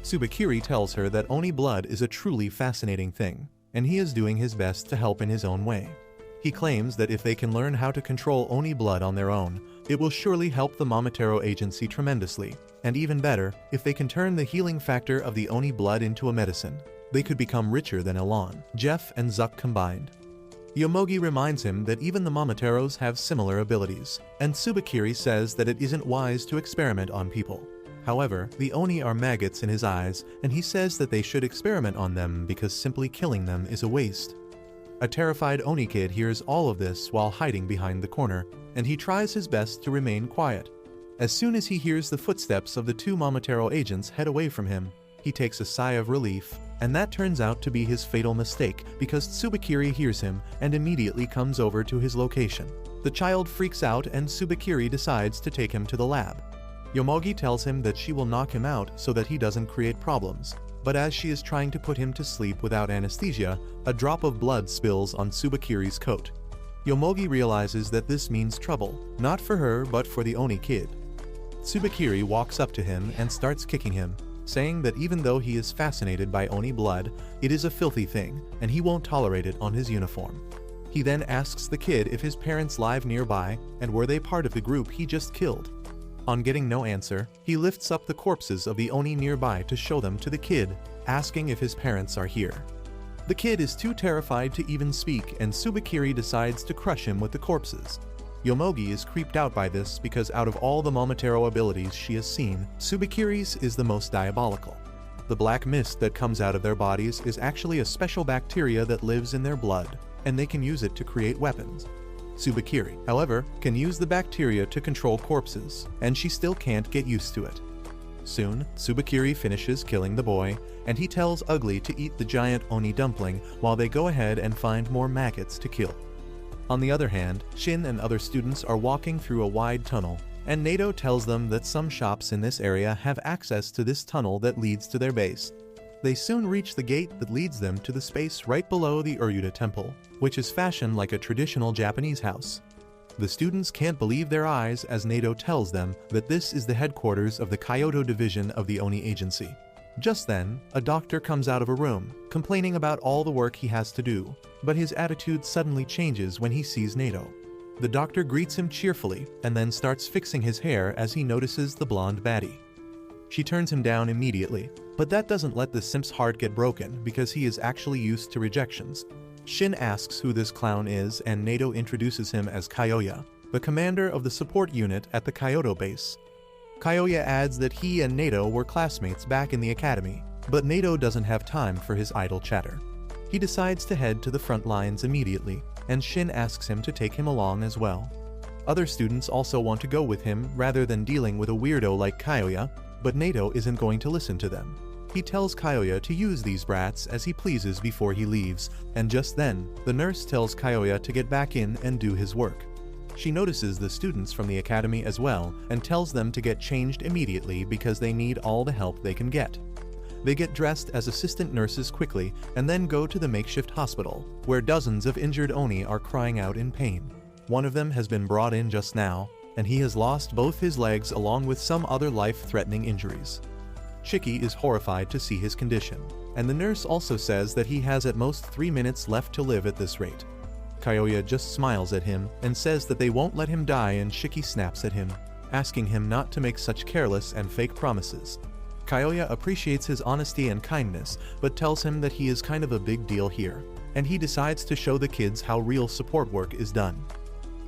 Tsubakiri tells her that Oni blood is a truly fascinating thing, and he is doing his best to help in his own way. He claims that if they can learn how to control Oni blood on their own, it will surely help the Momotaro agency tremendously, and even better, if they can turn the healing factor of the Oni blood into a medicine, they could become richer than Elan, Jeff, and Zuck combined. Yomogi reminds him that even the Momotaros have similar abilities, and Tsubakiri says that it isn't wise to experiment on people. However, the Oni are maggots in his eyes, and he says that they should experiment on them because simply killing them is a waste. A terrified Oni kid hears all of this while hiding behind the corner, and he tries his best to remain quiet. As soon as he hears the footsteps of the two Momotaro agents head away from him, he takes a sigh of relief, and that turns out to be his fatal mistake because Tsubakiri hears him and immediately comes over to his location. The child freaks out and Tsubakiri decides to take him to the lab. Yomogi tells him that she will knock him out so that he doesn't create problems, but as she is trying to put him to sleep without anesthesia, a drop of blood spills on Tsubakiri's coat. Yomogi realizes that this means trouble, not for her but for the Oni kid. Tsubakiri walks up to him and starts kicking him, saying that even though he is fascinated by Oni blood, it is a filthy thing, and he won't tolerate it on his uniform. He then asks the kid if his parents live nearby, and were they part of the group he just killed. On getting no answer, he lifts up the corpses of the Oni nearby to show them to the kid, asking if his parents are here. The kid is too terrified to even speak, and Tsubakiri decides to crush him with the corpses. Yomogi is creeped out by this because out of all the Momotaro abilities she has seen, Tsubakiri's is the most diabolical. The black mist that comes out of their bodies is actually a special bacteria that lives in their blood, and they can use it to create weapons. Tsubakiri, however, can use the bacteria to control corpses, and she still can't get used to it. Soon, Tsubakiri finishes killing the boy, and he tells Ugly to eat the giant Oni dumpling while they go ahead and find more maggots to kill. On the other hand, Shin and other students are walking through a wide tunnel, and Nato tells them that some shops in this area have access to this tunnel that leads to their base. They soon reach the gate that leads them to the space right below the Uryuta temple, which is fashioned like a traditional Japanese house. The students can't believe their eyes as Nato tells them that this is the headquarters of the Kyoto division of the Oni agency. Just then, a doctor comes out of a room, complaining about all the work he has to do, but his attitude suddenly changes when he sees Nato. The doctor greets him cheerfully and then starts fixing his hair as he notices the blonde baddie. She turns him down immediately, but that doesn't let the simp's heart get broken because he is actually used to rejections. Shin asks who this clown is and Nato introduces him as Kyoya, the commander of the support unit at the Kyoto base. Kyoya adds that he and Nato were classmates back in the academy, but Nato doesn't have time for his idle chatter. He decides to head to the front lines immediately, and Shin asks him to take him along as well. Other students also want to go with him rather than dealing with a weirdo like Kyoya, but Nato isn't going to listen to them. He tells Kyoya to use these brats as he pleases before he leaves, and just then, the nurse tells Kyoya to get back in and do his work. She notices the students from the academy as well and tells them to get changed immediately because they need all the help they can get. They get dressed as assistant nurses quickly and then go to the makeshift hospital, where dozens of injured Oni are crying out in pain. One of them has been brought in just now, and he has lost both his legs along with some other life-threatening injuries. Shiki is horrified to see his condition, and the nurse also says that he has at most 3 minutes left to live at this rate. Kyoya just smiles at him and says that they won't let him die, and Shiki snaps at him, asking him not to make such careless and fake promises. Kyoya appreciates his honesty and kindness, but tells him that he is kind of a big deal here, and he decides to show the kids how real support work is done.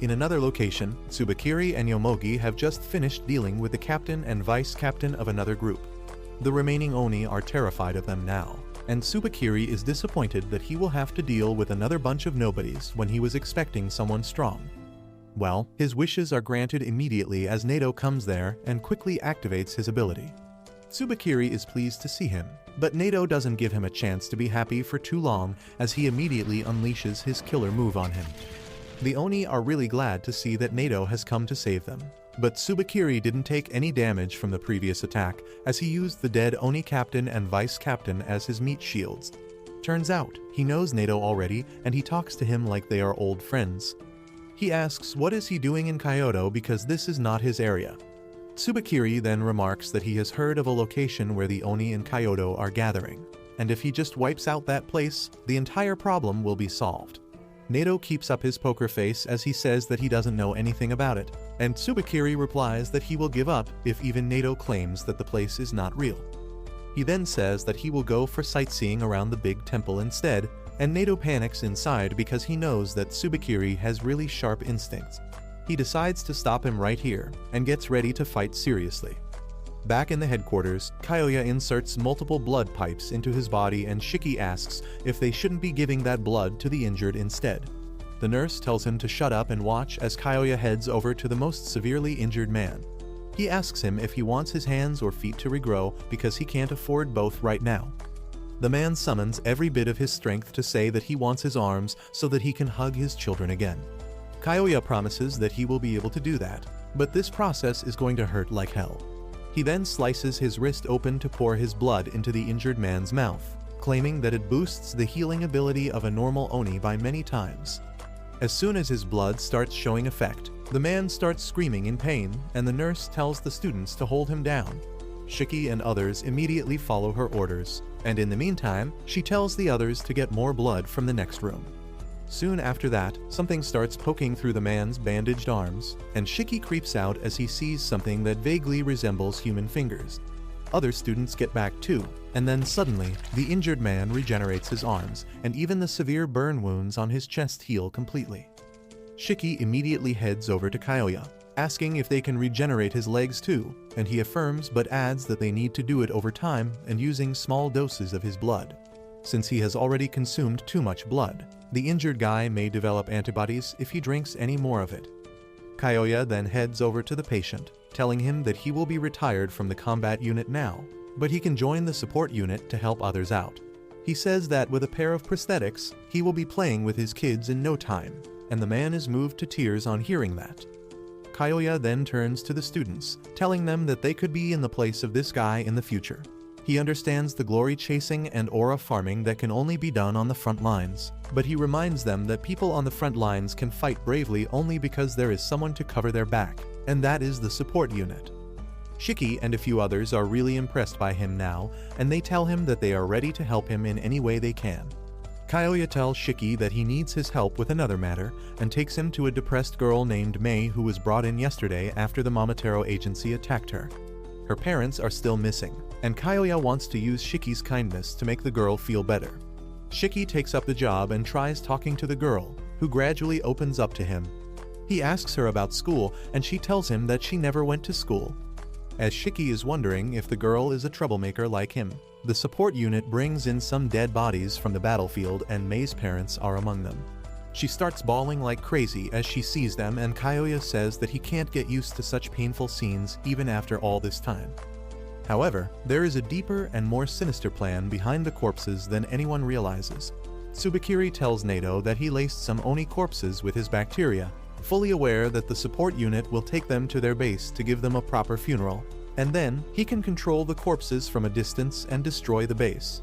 In another location, Tsubakiri and Yomogi have just finished dealing with the captain and vice captain of another group. The remaining Oni are terrified of them now, and Tsubakiri is disappointed that he will have to deal with another bunch of nobodies when he was expecting someone strong. Well, his wishes are granted immediately as Nato comes there and quickly activates his ability. Tsubakiri is pleased to see him, but Nato doesn't give him a chance to be happy for too long as he immediately unleashes his killer move on him. The Oni are really glad to see that Nato has come to save them, but Tsubakiri didn't take any damage from the previous attack as he used the dead Oni captain and vice captain as his meat shields. Turns out, he knows Nato already and he talks to him like they are old friends. He asks what is he doing in Kyoto because this is not his area. Tsubakiri then remarks that he has heard of a location where the Oni in Kyoto are gathering, and if he just wipes out that place, the entire problem will be solved. Nato keeps up his poker face as he says that he doesn't know anything about it, and Tsubakiri replies that he will give up if even Nato claims that the place is not real. He then says that he will go for sightseeing around the big temple instead, and Nato panics inside because he knows that Tsubakiri has really sharp instincts. He decides to stop him right here and gets ready to fight seriously. Back in the headquarters, Kyoya inserts multiple blood pipes into his body and Shiki asks if they shouldn't be giving that blood to the injured instead. The nurse tells him to shut up and watch as Kyoya heads over to the most severely injured man. He asks him if he wants his hands or feet to regrow because he can't afford both right now. The man summons every bit of his strength to say that he wants his arms so that he can hug his children again. Kyoya promises that he will be able to do that, but this process is going to hurt like hell. He then slices his wrist open to pour his blood into the injured man's mouth, claiming that it boosts the healing ability of a normal Oni by many times. As soon as his blood starts showing effect, the man starts screaming in pain and the nurse tells the students to hold him down. Shiki and others immediately follow her orders, and in the meantime, she tells the others to get more blood from the next room. Soon after that, something starts poking through the man's bandaged arms, and Shiki creeps out as he sees something that vaguely resembles human fingers. Other students get back too, and then suddenly, the injured man regenerates his arms, and even the severe burn wounds on his chest heal completely. Shiki immediately heads over to Kyoya, asking if they can regenerate his legs too, and he affirms but adds that they need to do it over time and using small doses of his blood. Since he has already consumed too much blood, the injured guy may develop antibodies if he drinks any more of it. Kyoya then heads over to the patient, telling him that he will be retired from the combat unit now, but he can join the support unit to help others out. He says that with a pair of prosthetics, he will be playing with his kids in no time, and the man is moved to tears on hearing that. Kyoya then turns to the students, telling them that they could be in the place of this guy in the future. He understands the glory chasing and aura farming that can only be done on the front lines, but he reminds them that people on the front lines can fight bravely only because there is someone to cover their back, and that is the support unit. Shiki and a few others are really impressed by him now, and they tell him that they are ready to help him in any way they can. Kyoya tells Shiki that he needs his help with another matter, and takes him to a depressed girl named Mei who was brought in yesterday after the Momotaro agency attacked her. Her parents are still missing, and Kyoya wants to use Shiki's kindness to make the girl feel better. Shiki takes up the job and tries talking to the girl, who gradually opens up to him. He asks her about school, and she tells him that she never went to school. As Shiki is wondering if the girl is a troublemaker like him, the support unit brings in some dead bodies from the battlefield and Mei's parents are among them. She starts bawling like crazy as she sees them, and Kyoya says that he can't get used to such painful scenes even after all this time. However, there is a deeper and more sinister plan behind the corpses than anyone realizes. Tsubakiri tells Nato that he laced some Oni corpses with his bacteria, fully aware that the support unit will take them to their base to give them a proper funeral, and then he can control the corpses from a distance and destroy the base.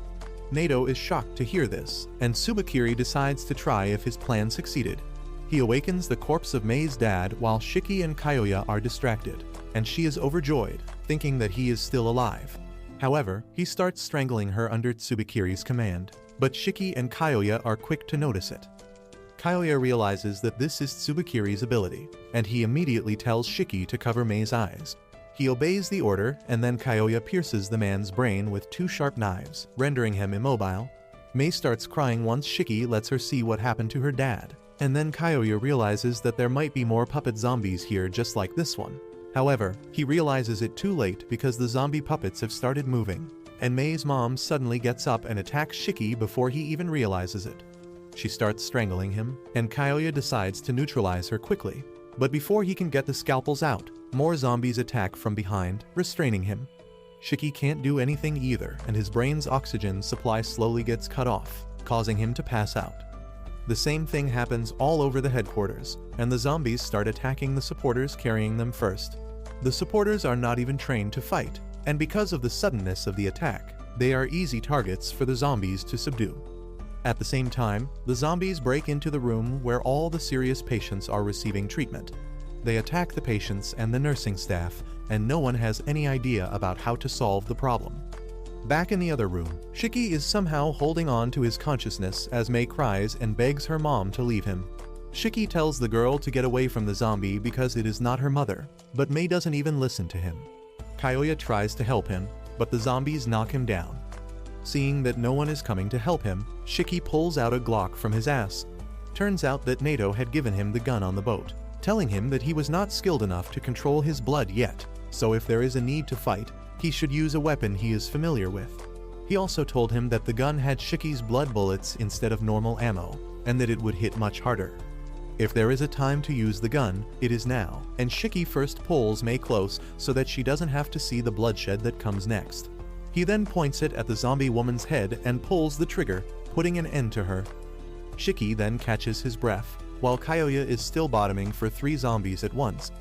Nato is shocked to hear this, and Tsubakiri decides to try if his plan succeeded. He awakens the corpse of Mei's dad while Shiki and Kyoya are distracted, and she is overjoyed, thinking that he is still alive. However, he starts strangling her under Tsubakiri's command, but Shiki and Kyoya are quick to notice it. Kyoya realizes that this is Tsubakiri's ability, and he immediately tells Shiki to cover Mei's eyes. He obeys the order, and then Kyoya pierces the man's brain with 2 sharp knives, rendering him immobile. Mei starts crying once Shiki lets her see what happened to her dad, and then Kyoya realizes that there might be more puppet zombies here just like this one. However, he realizes it too late because the zombie puppets have started moving, and Mei's mom suddenly gets up and attacks Shiki before he even realizes it. She starts strangling him, and Kyoya decides to neutralize her quickly. But before he can get the scalpels out, more zombies attack from behind, restraining him. Shiki can't do anything either, and his brain's oxygen supply slowly gets cut off, causing him to pass out. The same thing happens all over the headquarters, and the zombies start attacking the supporters carrying them first. The supporters are not even trained to fight, and because of the suddenness of the attack, they are easy targets for the zombies to subdue. At the same time, the zombies break into the room where all the serious patients are receiving treatment. They attack the patients and the nursing staff, and no one has any idea about how to solve the problem. Back in the other room, Shiki is somehow holding on to his consciousness as Mei cries and begs her mom to leave him. Shiki tells the girl to get away from the zombie because it is not her mother, but Mei doesn't even listen to him. Kyoya tries to help him, but the zombies knock him down. Seeing that no one is coming to help him, Shiki pulls out a Glock from his ass. Turns out that Nato had given him the gun on the boat, telling him that he was not skilled enough to control his blood yet, so if there is a need to fight, he should use a weapon he is familiar with. He also told him that the gun had Shiki's blood bullets instead of normal ammo, and that it would hit much harder. If there is a time to use the gun, it is now, and Shiki first pulls Mei close so that she doesn't have to see the bloodshed that comes next. He then points it at the zombie woman's head and pulls the trigger, putting an end to her. Shiki then catches his breath, while Kyoya is still bottoming for 3 zombies at once.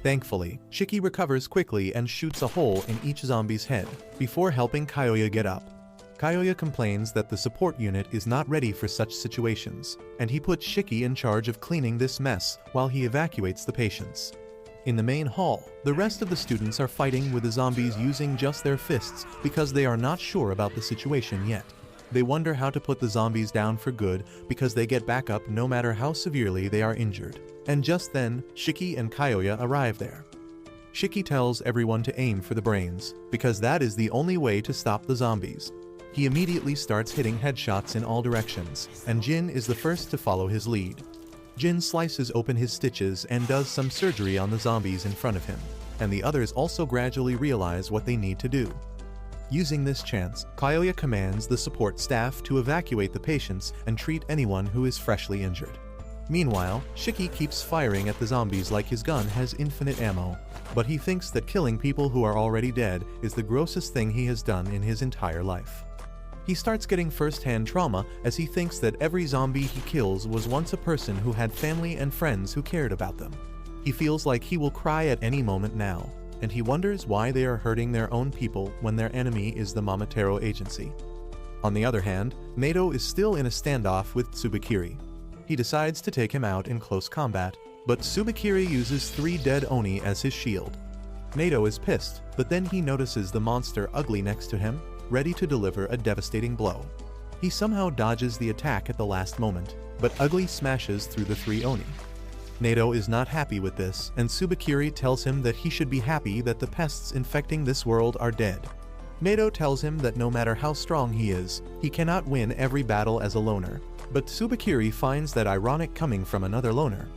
Thankfully, Shiki recovers quickly and shoots a hole in each zombie's head, before helping Kyoya get up. Kyoya complains that the support unit is not ready for such situations, and he puts Shiki in charge of cleaning this mess while he evacuates the patients. In the main hall, the rest of the students are fighting with the zombies using just their fists because they are not sure about the situation yet. They wonder how to put the zombies down for good because they get back up no matter how severely they are injured. And just then, Shiki and Kyoya arrive there. Shiki tells everyone to aim for the brains, because that is the only way to stop the zombies. He immediately starts hitting headshots in all directions, and Jin is the first to follow his lead. Jin slices open his stitches and does some surgery on the zombies in front of him, and the others also gradually realize what they need to do. Using this chance, Kyoya commands the support staff to evacuate the patients and treat anyone who is freshly injured. Meanwhile, Shiki keeps firing at the zombies like his gun has infinite ammo, but he thinks that killing people who are already dead is the grossest thing he has done in his entire life. He starts getting first-hand trauma as he thinks that every zombie he kills was once a person who had family and friends who cared about them. He feels like he will cry at any moment now, and he wonders why they are hurting their own people when their enemy is the Momotaro Agency. On the other hand, Nato is still in a standoff with Tsubakiri. He decides to take him out in close combat, but Tsubakiri uses 3 dead Oni as his shield. Nato is pissed, but then he notices the monster Ugly next to him, ready to deliver a devastating blow. He somehow dodges the attack at the last moment, but Ugly smashes through the 3 Oni. Nato is not happy with this, and Tsubakiri tells him that he should be happy that the pests infecting this world are dead. Nato tells him that no matter how strong he is, he cannot win every battle as a loner, but Tsubakiri finds that ironic coming from another loner.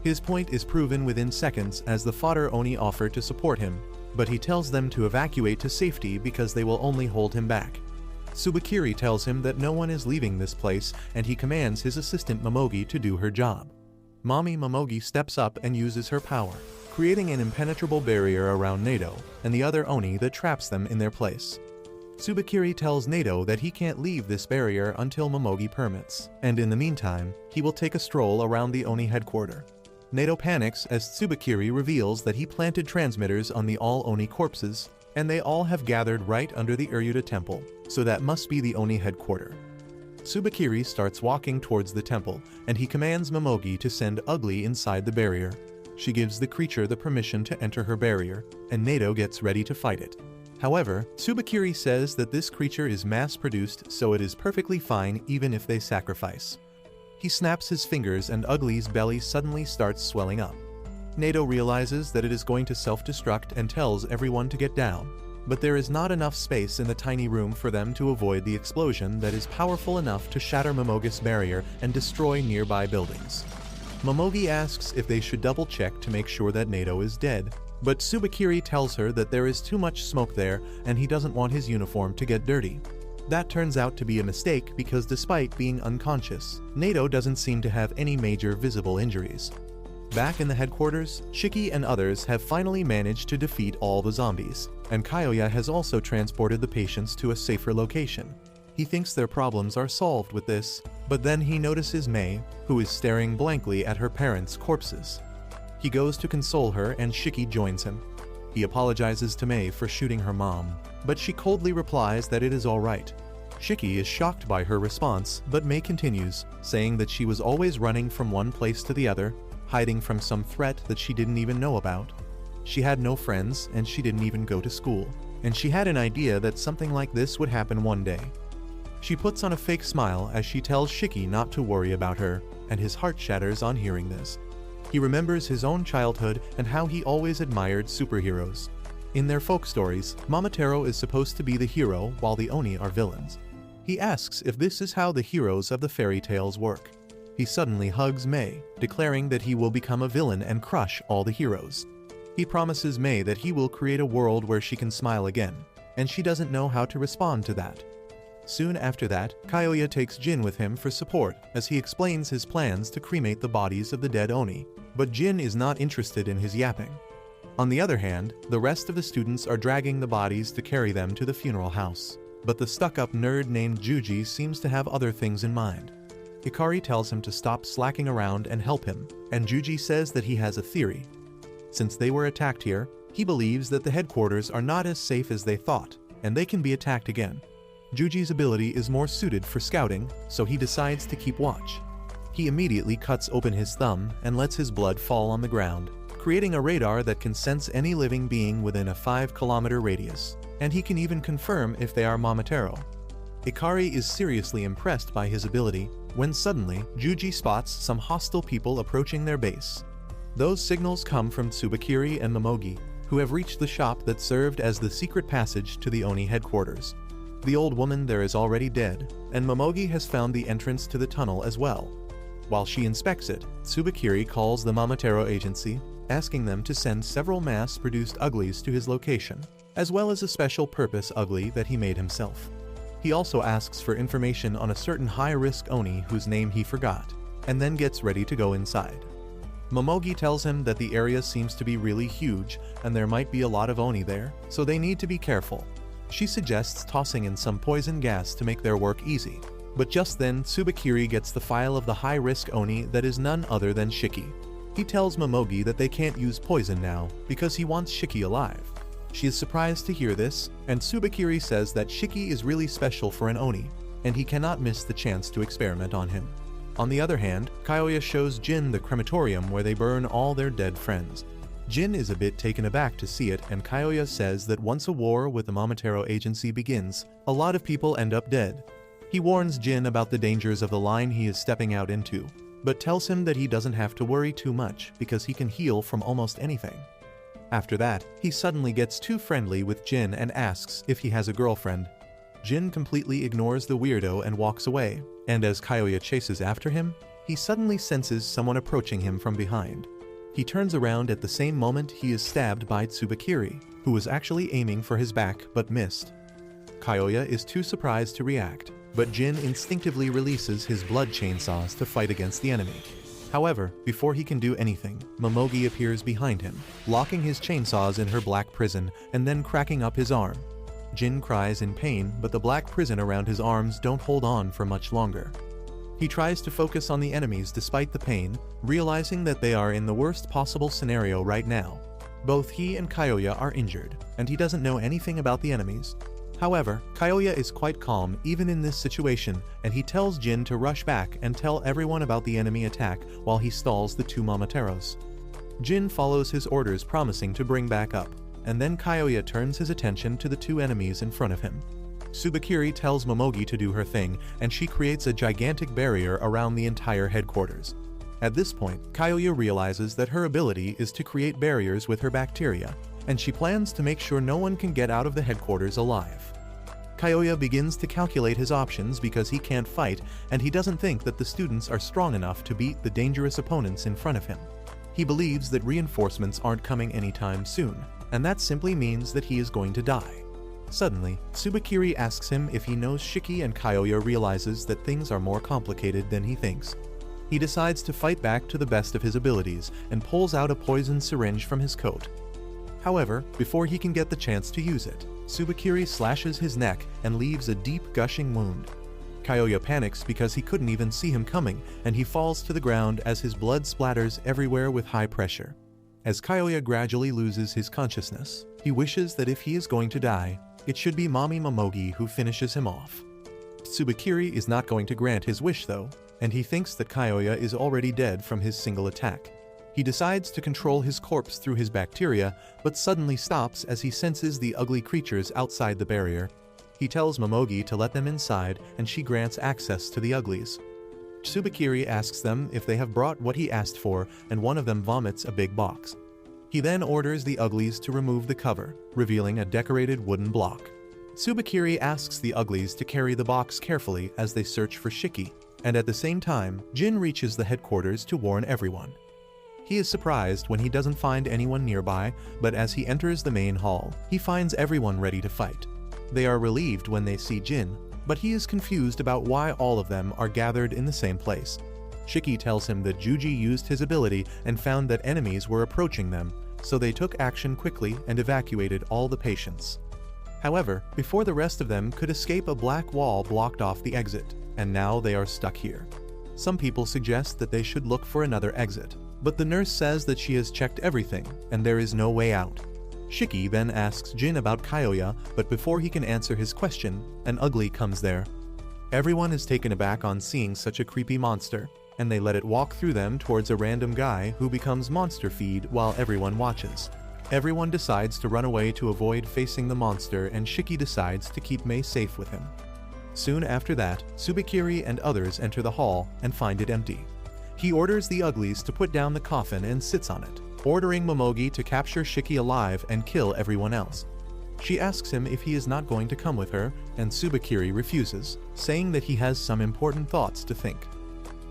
His point is proven within seconds as the fodder Oni offer to support him, but he tells them to evacuate to safety because they will only hold him back. Tsubakiri tells him that no one is leaving this place, and he commands his assistant Momogi to do her job. Mommy Momogi steps up and uses her power, creating an impenetrable barrier around Nato and the other Oni that traps them in their place. Tsubakiri tells Nato that he can't leave this barrier until Momogi permits, and in the meantime, he will take a stroll around the Oni headquarters. Nato panics as Tsubakiri reveals that he planted transmitters on the all Oni corpses, and they all have gathered right under the Uryuta temple, so that must be the Oni headquarters. Tsubakiri starts walking towards the temple, and he commands Momogi to send Ugly inside the barrier. She gives the creature the permission to enter her barrier, and Nato gets ready to fight it. However, Tsubakiri says that this creature is mass-produced, so it is perfectly fine even if they sacrifice. He snaps his fingers and Ugly's belly suddenly starts swelling up. Nato realizes that it is going to self-destruct and tells everyone to get down, but there is not enough space in the tiny room for them to avoid the explosion that is powerful enough to shatter Momogi's barrier and destroy nearby buildings. Momogi asks if they should double-check to make sure that Nato is dead, but Tsubakiri tells her that there is too much smoke there and he doesn't want his uniform to get dirty. That turns out to be a mistake because despite being unconscious, Nato doesn't seem to have any major visible injuries. Back in the headquarters, Shiki and others have finally managed to defeat all the zombies, and Kyoya has also transported the patients to a safer location. He thinks their problems are solved with this, but then he notices Mei, who is staring blankly at her parents' corpses. He goes to console her and Shiki joins him. He apologizes to Mei for shooting her mom, but she coldly replies that it is alright. Shiki is shocked by her response, but Mei continues, saying that she was always running from one place to the other, hiding from some threat that she didn't even know about. She had no friends and she didn't even go to school, and she had an idea that something like this would happen one day. She puts on a fake smile as she tells Shiki not to worry about her, and his heart shatters on hearing this. He remembers his own childhood and how he always admired superheroes. In their folk stories, Momotaro is supposed to be the hero while the Oni are villains. He asks if this is how the heroes of the fairy tales work. He suddenly hugs Mei, declaring that he will become a villain and crush all the heroes. He promises Mei that he will create a world where she can smile again, and she doesn't know how to respond to that. Soon after that, Kyoya takes Jin with him for support as he explains his plans to cremate the bodies of the dead Oni, but Jin is not interested in his yapping. On the other hand, the rest of the students are dragging the bodies to carry them to the funeral house, but the stuck-up nerd named Juji seems to have other things in mind. Hikari tells him to stop slacking around and help him, and Juji says that he has a theory. Since they were attacked here, he believes that the headquarters are not as safe as they thought, and they can be attacked again. Juji's ability is more suited for scouting, so he decides to keep watch. He immediately cuts open his thumb and lets his blood fall on the ground, creating a radar that can sense any living being within a 5-kilometer radius, and he can even confirm if they are Momotaro. Ikari is seriously impressed by his ability, when suddenly, Juji spots some hostile people approaching their base. Those signals come from Tsubakiri and Momogi, who have reached the shop that served as the secret passage to the Oni headquarters. The old woman there is already dead, and Momogi has found the entrance to the tunnel as well. While she inspects it, Tsubakiri calls the Momotaro agency, asking them to send several mass-produced uglies to his location, as well as a special-purpose ugly that he made himself. He also asks for information on a certain high-risk Oni whose name he forgot, and then gets ready to go inside. Momogi tells him that the area seems to be really huge, and there might be a lot of Oni there, so they need to be careful. She suggests tossing in some poison gas to make their work easy, but just then Tsubakiri gets the file of the high-risk Oni that is none other than Shiki. He tells Momogi that they can't use poison now, because he wants Shiki alive. She is surprised to hear this, and Tsubakiri says that Shiki is really special for an Oni, and he cannot miss the chance to experiment on him. On the other hand, Kyoya shows Jin the crematorium where they burn all their dead friends. Jin is a bit taken aback to see it, and Kyoya says that once a war with the Momotaro agency begins, a lot of people end up dead. He warns Jin about the dangers of the line he is stepping out into, but tells him that he doesn't have to worry too much because he can heal from almost anything. After that, he suddenly gets too friendly with Jin and asks if he has a girlfriend. Jin completely ignores the weirdo and walks away, and as Kyoya chases after him, he suddenly senses someone approaching him from behind. He turns around at the same moment he is stabbed by Tsubakiri, who was actually aiming for his back but missed. Kyoya is too surprised to react, but Jin instinctively releases his blood chainsaws to fight against the enemy. However, before he can do anything, Momogi appears behind him, locking his chainsaws in her black prison and then cracking up his arm. Jin cries in pain, but the black prison around his arms don't hold on for much longer. He tries to focus on the enemies despite the pain, realizing that they are in the worst possible scenario right now. Both he and Kyoya are injured, and he doesn't know anything about the enemies. However, Kyoya is quite calm even in this situation, and he tells Jin to rush back and tell everyone about the enemy attack while he stalls the two Momoteros. Jin follows his orders, promising to bring back up, and then Kyoya turns his attention to the two enemies in front of him. Tsubakiri tells Momogi to do her thing, and she creates a gigantic barrier around the entire headquarters. At this point, Kyoya realizes that her ability is to create barriers with her bacteria, and she plans to make sure no one can get out of the headquarters alive. Kyoya begins to calculate his options because he can't fight, and he doesn't think that the students are strong enough to beat the dangerous opponents in front of him. He believes that reinforcements aren't coming anytime soon, and that simply means that he is going to die. Suddenly, Tsubakiri asks him if he knows Shiki, and Kyoya realizes that things are more complicated than he thinks. He decides to fight back to the best of his abilities and pulls out a poison syringe from his coat. However, before he can get the chance to use it, Tsubakiri slashes his neck and leaves a deep gushing wound. Kyoya panics because he couldn't even see him coming, and he falls to the ground as his blood splatters everywhere with high pressure. As Kyoya gradually loses his consciousness, he wishes that if he is going to die, it should be Mommy Momogi who finishes him off. Tsubakiri is not going to grant his wish though, and he thinks that Kyoya is already dead from his single attack. He decides to control his corpse through his bacteria, but suddenly stops as he senses the ugly creatures outside the barrier. He tells Momogi to let them inside, and she grants access to the uglies. Tsubakiri asks them if they have brought what he asked for, and one of them vomits a big box. He then orders the uglies to remove the cover, revealing a decorated wooden block. Tsubakiri asks the uglies to carry the box carefully as they search for Shiki, and at the same time, Jin reaches the headquarters to warn everyone. He is surprised when he doesn't find anyone nearby, but as he enters the main hall, he finds everyone ready to fight. They are relieved when they see Jin, but he is confused about why all of them are gathered in the same place. Shiki tells him that Juji used his ability and found that enemies were approaching them, so they took action quickly and evacuated all the patients. However, before the rest of them could escape, a black wall blocked off the exit, and now they are stuck here. Some people suggest that they should look for another exit, but the nurse says that she has checked everything, and there is no way out. Shiki then asks Jin about Kyoya, but before he can answer his question, an ugly comes there. Everyone is taken aback on seeing such a creepy monster, and they let it walk through them towards a random guy who becomes monster feed while everyone watches. Everyone decides to run away to avoid facing the monster, and Shiki decides to keep Mei safe with him. Soon after that, Tsubakiri and others enter the hall and find it empty. He orders the uglies to put down the coffin and sits on it, ordering Momogi to capture Shiki alive and kill everyone else. She asks him if he is not going to come with her, and Tsubakiri refuses, saying that he has some important thoughts to think.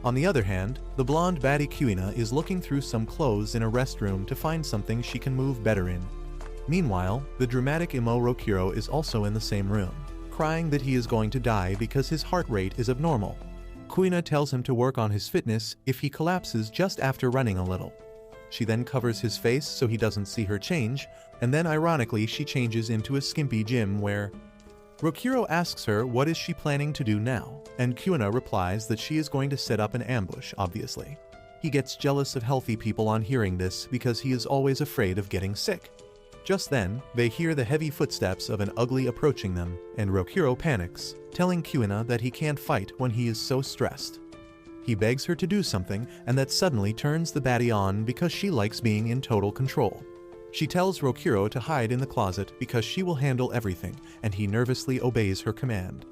On the other hand, the blonde baddie Kuina is looking through some clothes in a restroom to find something she can move better in. Meanwhile, the dramatic emo Rokuro is also in the same room, crying that he is going to die because his heart rate is abnormal. Kuina tells him to work on his fitness if he collapses just after running a little. She then covers his face so he doesn't see her change, and then ironically she changes into a skimpy gym where Rokuro asks her what is she planning to do now, and Kuina replies that she is going to set up an ambush, obviously. He gets jealous of healthy people on hearing this because he is always afraid of getting sick. Just then, they hear the heavy footsteps of an ugly approaching them, and Rokuro panics, telling Kuina that he can't fight when he is so stressed. He begs her to do something, and that suddenly turns the baddie on because she likes being in total control. She tells Rokuro to hide in the closet because she will handle everything, and he nervously obeys her command.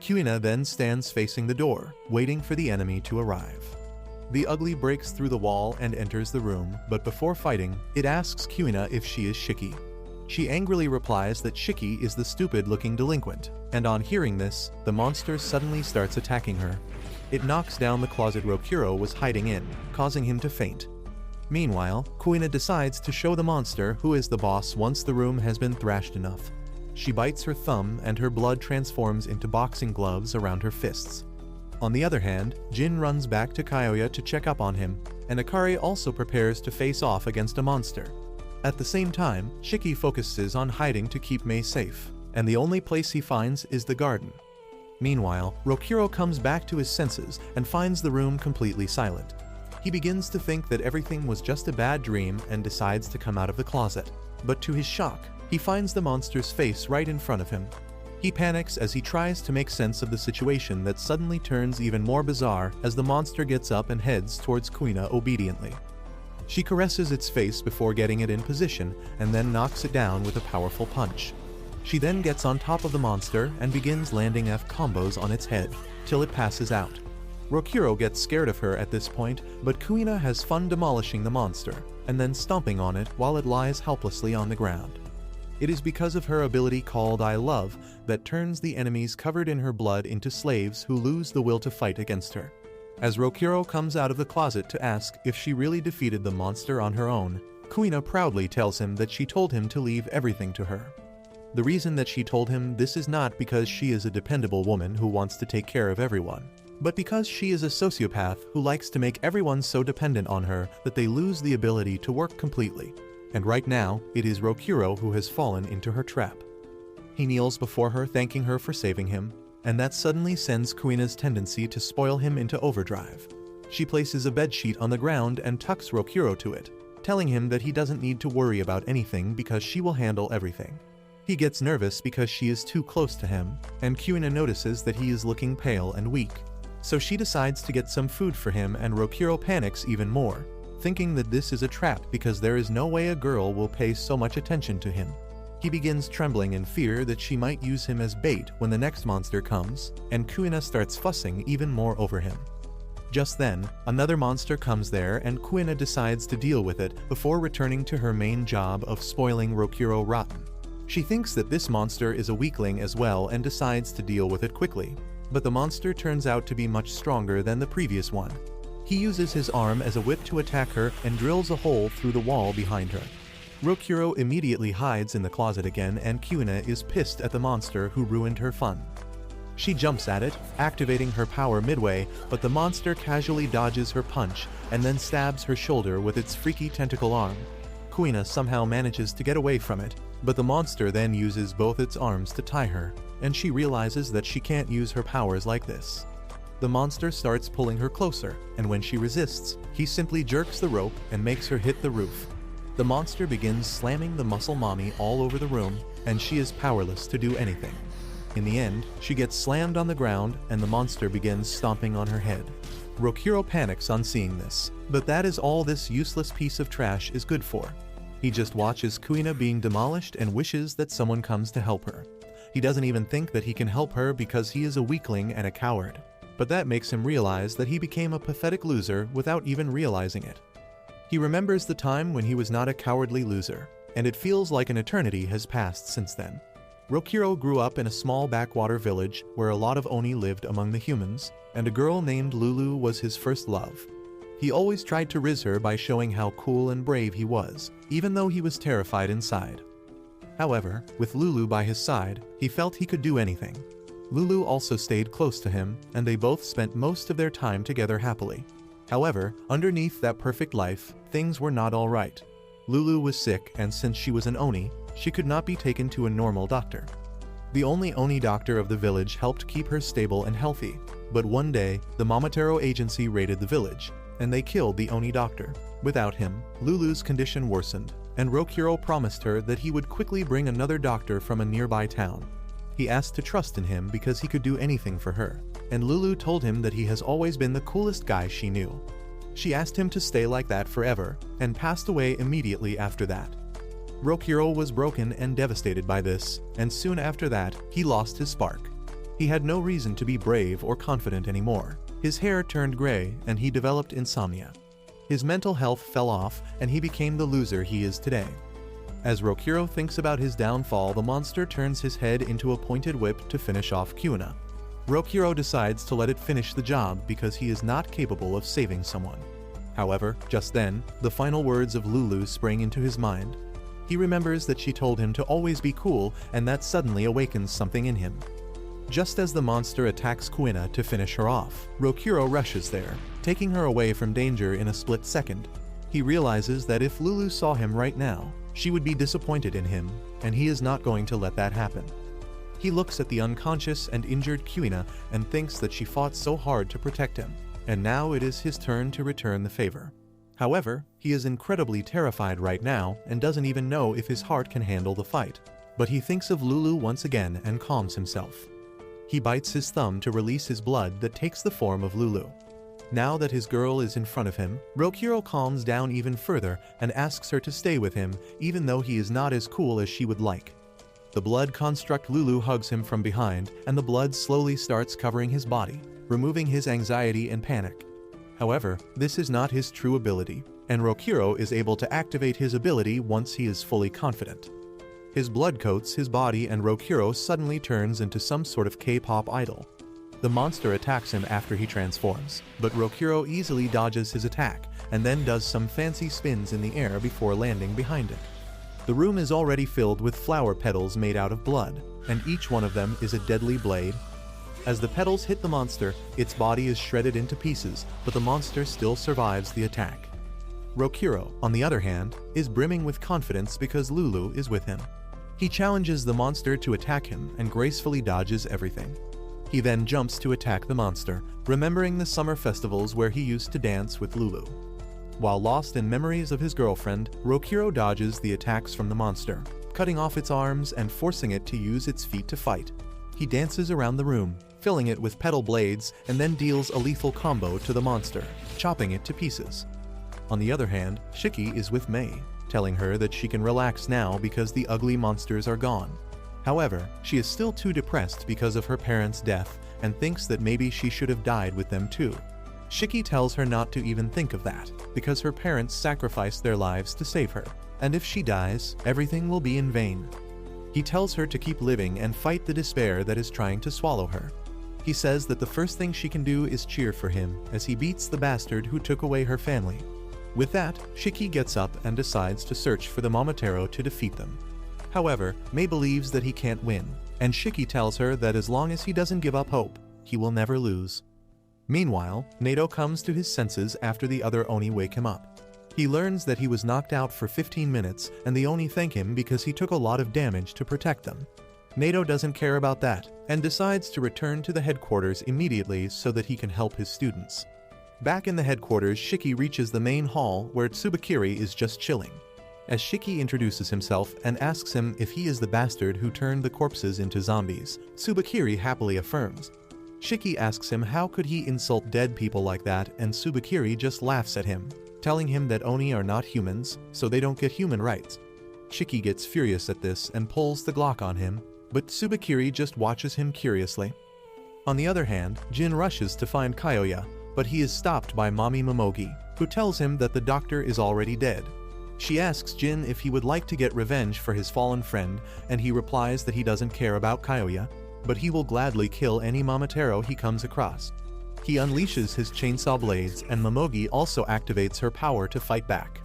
Kuina then stands facing the door, waiting for the enemy to arrive. The ugly breaks through the wall and enters the room, but before fighting, it asks Kuina if she is Shiki. She angrily replies that Shiki is the stupid-looking delinquent, and on hearing this, the monster suddenly starts attacking her. It knocks down the closet Rokuro was hiding in, causing him to faint. Meanwhile, Kuina decides to show the monster who is the boss once the room has been thrashed enough. She bites her thumb and her blood transforms into boxing gloves around her fists. On the other hand, Jin runs back to Kyoya to check up on him, and Akari also prepares to face off against a monster. At the same time, Shiki focuses on hiding to keep Mei safe, and the only place he finds is the garden. Meanwhile, Rokuro comes back to his senses and finds the room completely silent. He begins to think that everything was just a bad dream and decides to come out of the closet. But to his shock, he finds the monster's face right in front of him. He panics as he tries to make sense of the situation that suddenly turns even more bizarre as the monster gets up and heads towards Kuina obediently. She caresses its face before getting it in position and then knocks it down with a powerful punch. She then gets on top of the monster and begins landing F combos on its head, till it passes out. Rokuro gets scared of her at this point, but Kuina has fun demolishing the monster, and then stomping on it while it lies helplessly on the ground. It is because of her ability called I Love that turns the enemies covered in her blood into slaves who lose the will to fight against her. As Rokuro comes out of the closet to ask if she really defeated the monster on her own, Kuina proudly tells him that she told him to leave everything to her. The reason that she told him this is not because she is a dependable woman who wants to take care of everyone, but because she is a sociopath who likes to make everyone so dependent on her that they lose the ability to work completely. And right now, it is Rokuro who has fallen into her trap. He kneels before her, thanking her for saving him, and that suddenly sends Kuina's tendency to spoil him into overdrive. She places a bedsheet on the ground and tucks Rokuro to it, telling him that he doesn't need to worry about anything because she will handle everything. He gets nervous because she is too close to him, and Kuina notices that he is looking pale and weak. So she decides to get some food for him, and Rokuro panics even more, thinking that this is a trap because there is no way a girl will pay so much attention to him. He begins trembling in fear that she might use him as bait when the next monster comes, and Kuina starts fussing even more over him. Just then, another monster comes there and Kuina decides to deal with it before returning to her main job of spoiling Rokuro rotten. She thinks that this monster is a weakling as well and decides to deal with it quickly, but the monster turns out to be much stronger than the previous one. He uses his arm as a whip to attack her and drills a hole through the wall behind her. Rokuro immediately hides in the closet again, and Kuina is pissed at the monster who ruined her fun. She jumps at it, activating her power midway, but the monster casually dodges her punch and then stabs her shoulder with its freaky tentacle arm. Kuina somehow manages to get away from it, but the monster then uses both its arms to tie her, and she realizes that she can't use her powers like this. The monster starts pulling her closer, and when she resists, he simply jerks the rope and makes her hit the roof. The monster begins slamming the muscle mommy all over the room, and she is powerless to do anything. In the end, she gets slammed on the ground, and the monster begins stomping on her head. Rokuro panics on seeing this, but that is all this useless piece of trash is good for. He just watches Kuina being demolished and wishes that someone comes to help her. He doesn't even think that he can help her because he is a weakling and a coward. But that makes him realize that he became a pathetic loser without even realizing it. He remembers the time when he was not a cowardly loser, and it feels like an eternity has passed since then. Rokuro grew up in a small backwater village where a lot of Oni lived among the humans, and a girl named Lulu was his first love. He always tried to riz her by showing how cool and brave he was, even though he was terrified inside. However, with Lulu by his side, he felt he could do anything. Lulu also stayed close to him, and they both spent most of their time together happily. However, underneath that perfect life, things were not all right. Lulu was sick, and since she was an Oni, she could not be taken to a normal doctor. The only Oni doctor of the village helped keep her stable and healthy, but one day, the Momotaro agency raided the village, and they killed the Oni doctor. Without him, Lulu's condition worsened, and Rokuro promised her that he would quickly bring another doctor from a nearby town. He asked to trust in him because he could do anything for her, and Lulu told him that he has always been the coolest guy she knew. She asked him to stay like that forever, and passed away immediately after that. Rokuro was broken and devastated by this, and soon after that, he lost his spark. He had no reason to be brave or confident anymore. His hair turned gray, and he developed insomnia. His mental health fell off, and he became the loser he is today. As Rokuro thinks about his downfall, the monster turns his head into a pointed whip to finish off Kuina. Rokuro decides to let it finish the job because he is not capable of saving someone. However, just then, the final words of Lulu spring into his mind. He remembers that she told him to always be cool, and that suddenly awakens something in him. Just as the monster attacks Kuina to finish her off, Rokuro rushes there, taking her away from danger in a split second. He realizes that if Lulu saw him right now, she would be disappointed in him, and he is not going to let that happen. He looks at the unconscious and injured Kuina and thinks that she fought so hard to protect him, and now it is his turn to return the favor. However, he is incredibly terrified right now and doesn't even know if his heart can handle the fight. But he thinks of Lulu once again and calms himself. He bites his thumb to release his blood that takes the form of Lulu. Now that his girl is in front of him, Rokuro calms down even further and asks her to stay with him even though he is not as cool as she would like. The blood construct Lulu hugs him from behind and the blood slowly starts covering his body, removing his anxiety and panic. However, this is not his true ability, and Rokuro is able to activate his ability once he is fully confident. His blood coats his body and Rokuro suddenly turns into some sort of K-pop idol. The monster attacks him after he transforms, but Rokuro easily dodges his attack and then does some fancy spins in the air before landing behind it. The room is already filled with flower petals made out of blood, and each one of them is a deadly blade. As the petals hit the monster, its body is shredded into pieces, but the monster still survives the attack. Rokuro, on the other hand, is brimming with confidence because Lulu is with him. He challenges the monster to attack him and gracefully dodges everything. He then jumps to attack the monster, remembering the summer festivals where he used to dance with Lulu. While lost in memories of his girlfriend, Rokuro dodges the attacks from the monster, cutting off its arms and forcing it to use its feet to fight. He dances around the room, filling it with petal blades, and then deals a lethal combo to the monster, chopping it to pieces. On the other hand, Shiki is with Mei, telling her that she can relax now because the ugly monsters are gone. However, she is still too depressed because of her parents' death and thinks that maybe she should have died with them too. Shiki tells her not to even think of that, because her parents sacrificed their lives to save her, and if she dies, everything will be in vain. He tells her to keep living and fight the despair that is trying to swallow her. He says that the first thing she can do is cheer for him as he beats the bastard who took away her family. With that, Shiki gets up and decides to search for the Momotaro to defeat them. However, Mei believes that he can't win, and Shiki tells her that as long as he doesn't give up hope, he will never lose. Meanwhile, Nato comes to his senses after the other Oni wake him up. He learns that he was knocked out for 15 minutes and the Oni thank him because he took a lot of damage to protect them. Nato doesn't care about that and decides to return to the headquarters immediately so that he can help his students. Back in the headquarters, Shiki reaches the main hall where Tsubakiri is just chilling. As Shiki introduces himself and asks him if he is the bastard who turned the corpses into zombies, Tsubakiri happily affirms. Shiki asks him how could he insult dead people like that, and Tsubakiri just laughs at him, telling him that Oni are not humans, so they don't get human rights. Shiki gets furious at this and pulls the Glock on him, but Tsubakiri just watches him curiously. On the other hand, Jin rushes to find Kyoya, but he is stopped by Mommy Momogi, who tells him that the doctor is already dead. She asks Jin if he would like to get revenge for his fallen friend, and he replies that he doesn't care about Kyoya, but he will gladly kill any Momotaro he comes across. He unleashes his chainsaw blades, and Momogi also activates her power to fight back.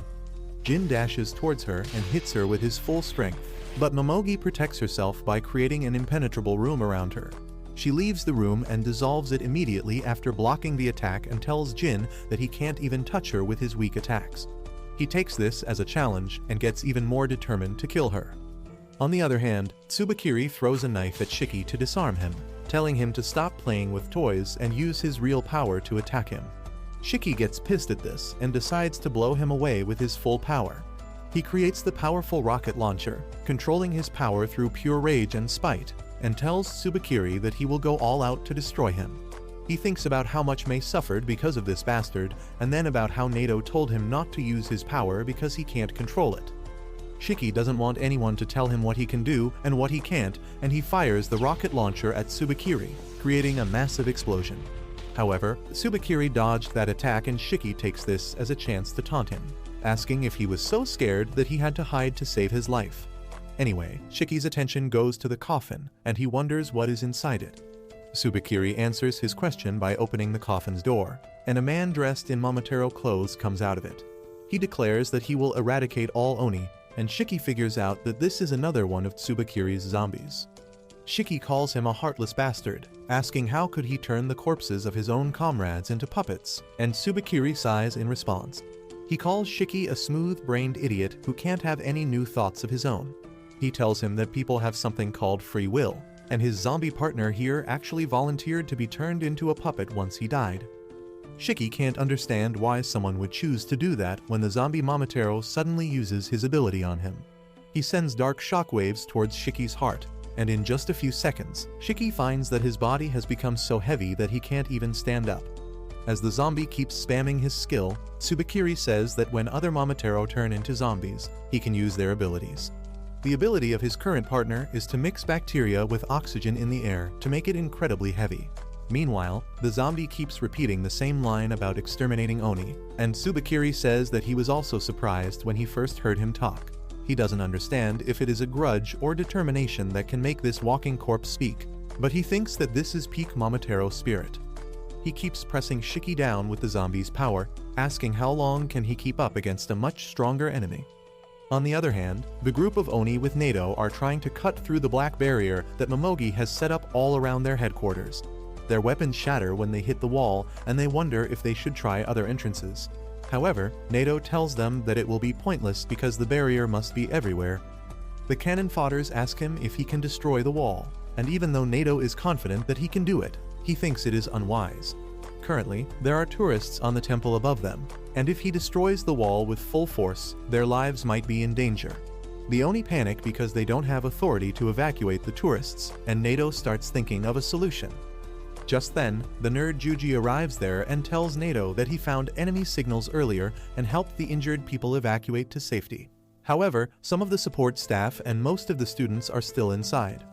Jin dashes towards her and hits her with his full strength, but Momogi protects herself by creating an impenetrable room around her. She leaves the room and dissolves it immediately after blocking the attack and tells Jin that he can't even touch her with his weak attacks. He takes this as a challenge and gets even more determined to kill her. On the other hand, Tsubakiri throws a knife at Shiki to disarm him, telling him to stop playing with toys and use his real power to attack him. Shiki gets pissed at this and decides to blow him away with his full power. He creates the powerful rocket launcher, controlling his power through pure rage and spite, and tells Tsubakiri that he will go all out to destroy him. He thinks about how much Mei suffered because of this bastard, and then about how Nato told him not to use his power because he can't control it. Shiki doesn't want anyone to tell him what he can do and what he can't, and he fires the rocket launcher at Tsubakiri, creating a massive explosion. However, Tsubakiri dodged that attack and Shiki takes this as a chance to taunt him, asking if he was so scared that he had to hide to save his life. Anyway, Shiki's attention goes to the coffin, and he wonders what is inside it. Tsubakiri answers his question by opening the coffin's door, and a man dressed in Momotaro clothes comes out of it. He declares that he will eradicate all Oni, and Shiki figures out that this is another one of Tsubakiri's zombies. Shiki calls him a heartless bastard, asking how could he turn the corpses of his own comrades into puppets, and Tsubakiri sighs in response. He calls Shiki a smooth-brained idiot who can't have any new thoughts of his own. He tells him that people have something called free will, and his zombie partner here actually volunteered to be turned into a puppet once he died. Shiki can't understand why someone would choose to do that when the zombie Momotaro suddenly uses his ability on him. He sends dark shockwaves towards Shiki's heart, and in just a few seconds, Shiki finds that his body has become so heavy that he can't even stand up. As the zombie keeps spamming his skill, Tsubakiri says that when other Momotaro turn into zombies, he can use their abilities. The ability of his current partner is to mix bacteria with oxygen in the air to make it incredibly heavy. Meanwhile, the zombie keeps repeating the same line about exterminating Oni, and Tsubakiri says that he was also surprised when he first heard him talk. He doesn't understand if it is a grudge or determination that can make this walking corpse speak, but he thinks that this is peak Momotaro spirit. He keeps pressing Shiki down with the zombie's power, asking how long can he keep up against a much stronger enemy. On the other hand, the group of Oni with Nato are trying to cut through the black barrier that Momogi has set up all around their headquarters. Their weapons shatter when they hit the wall, and they wonder if they should try other entrances. However, Nato tells them that it will be pointless because the barrier must be everywhere. The cannon fodders ask him if he can destroy the wall, and even though Nato is confident that he can do it, he thinks it is unwise. Currently, there are tourists on the temple above them, and if he destroys the wall with full force, their lives might be in danger. The Oni panic because they don't have authority to evacuate the tourists, and Nato starts thinking of a solution. Just then, the nerd Juji arrives there and tells Nato that he found enemy signals earlier and helped the injured people evacuate to safety. However, some of the support staff and most of the students are still inside.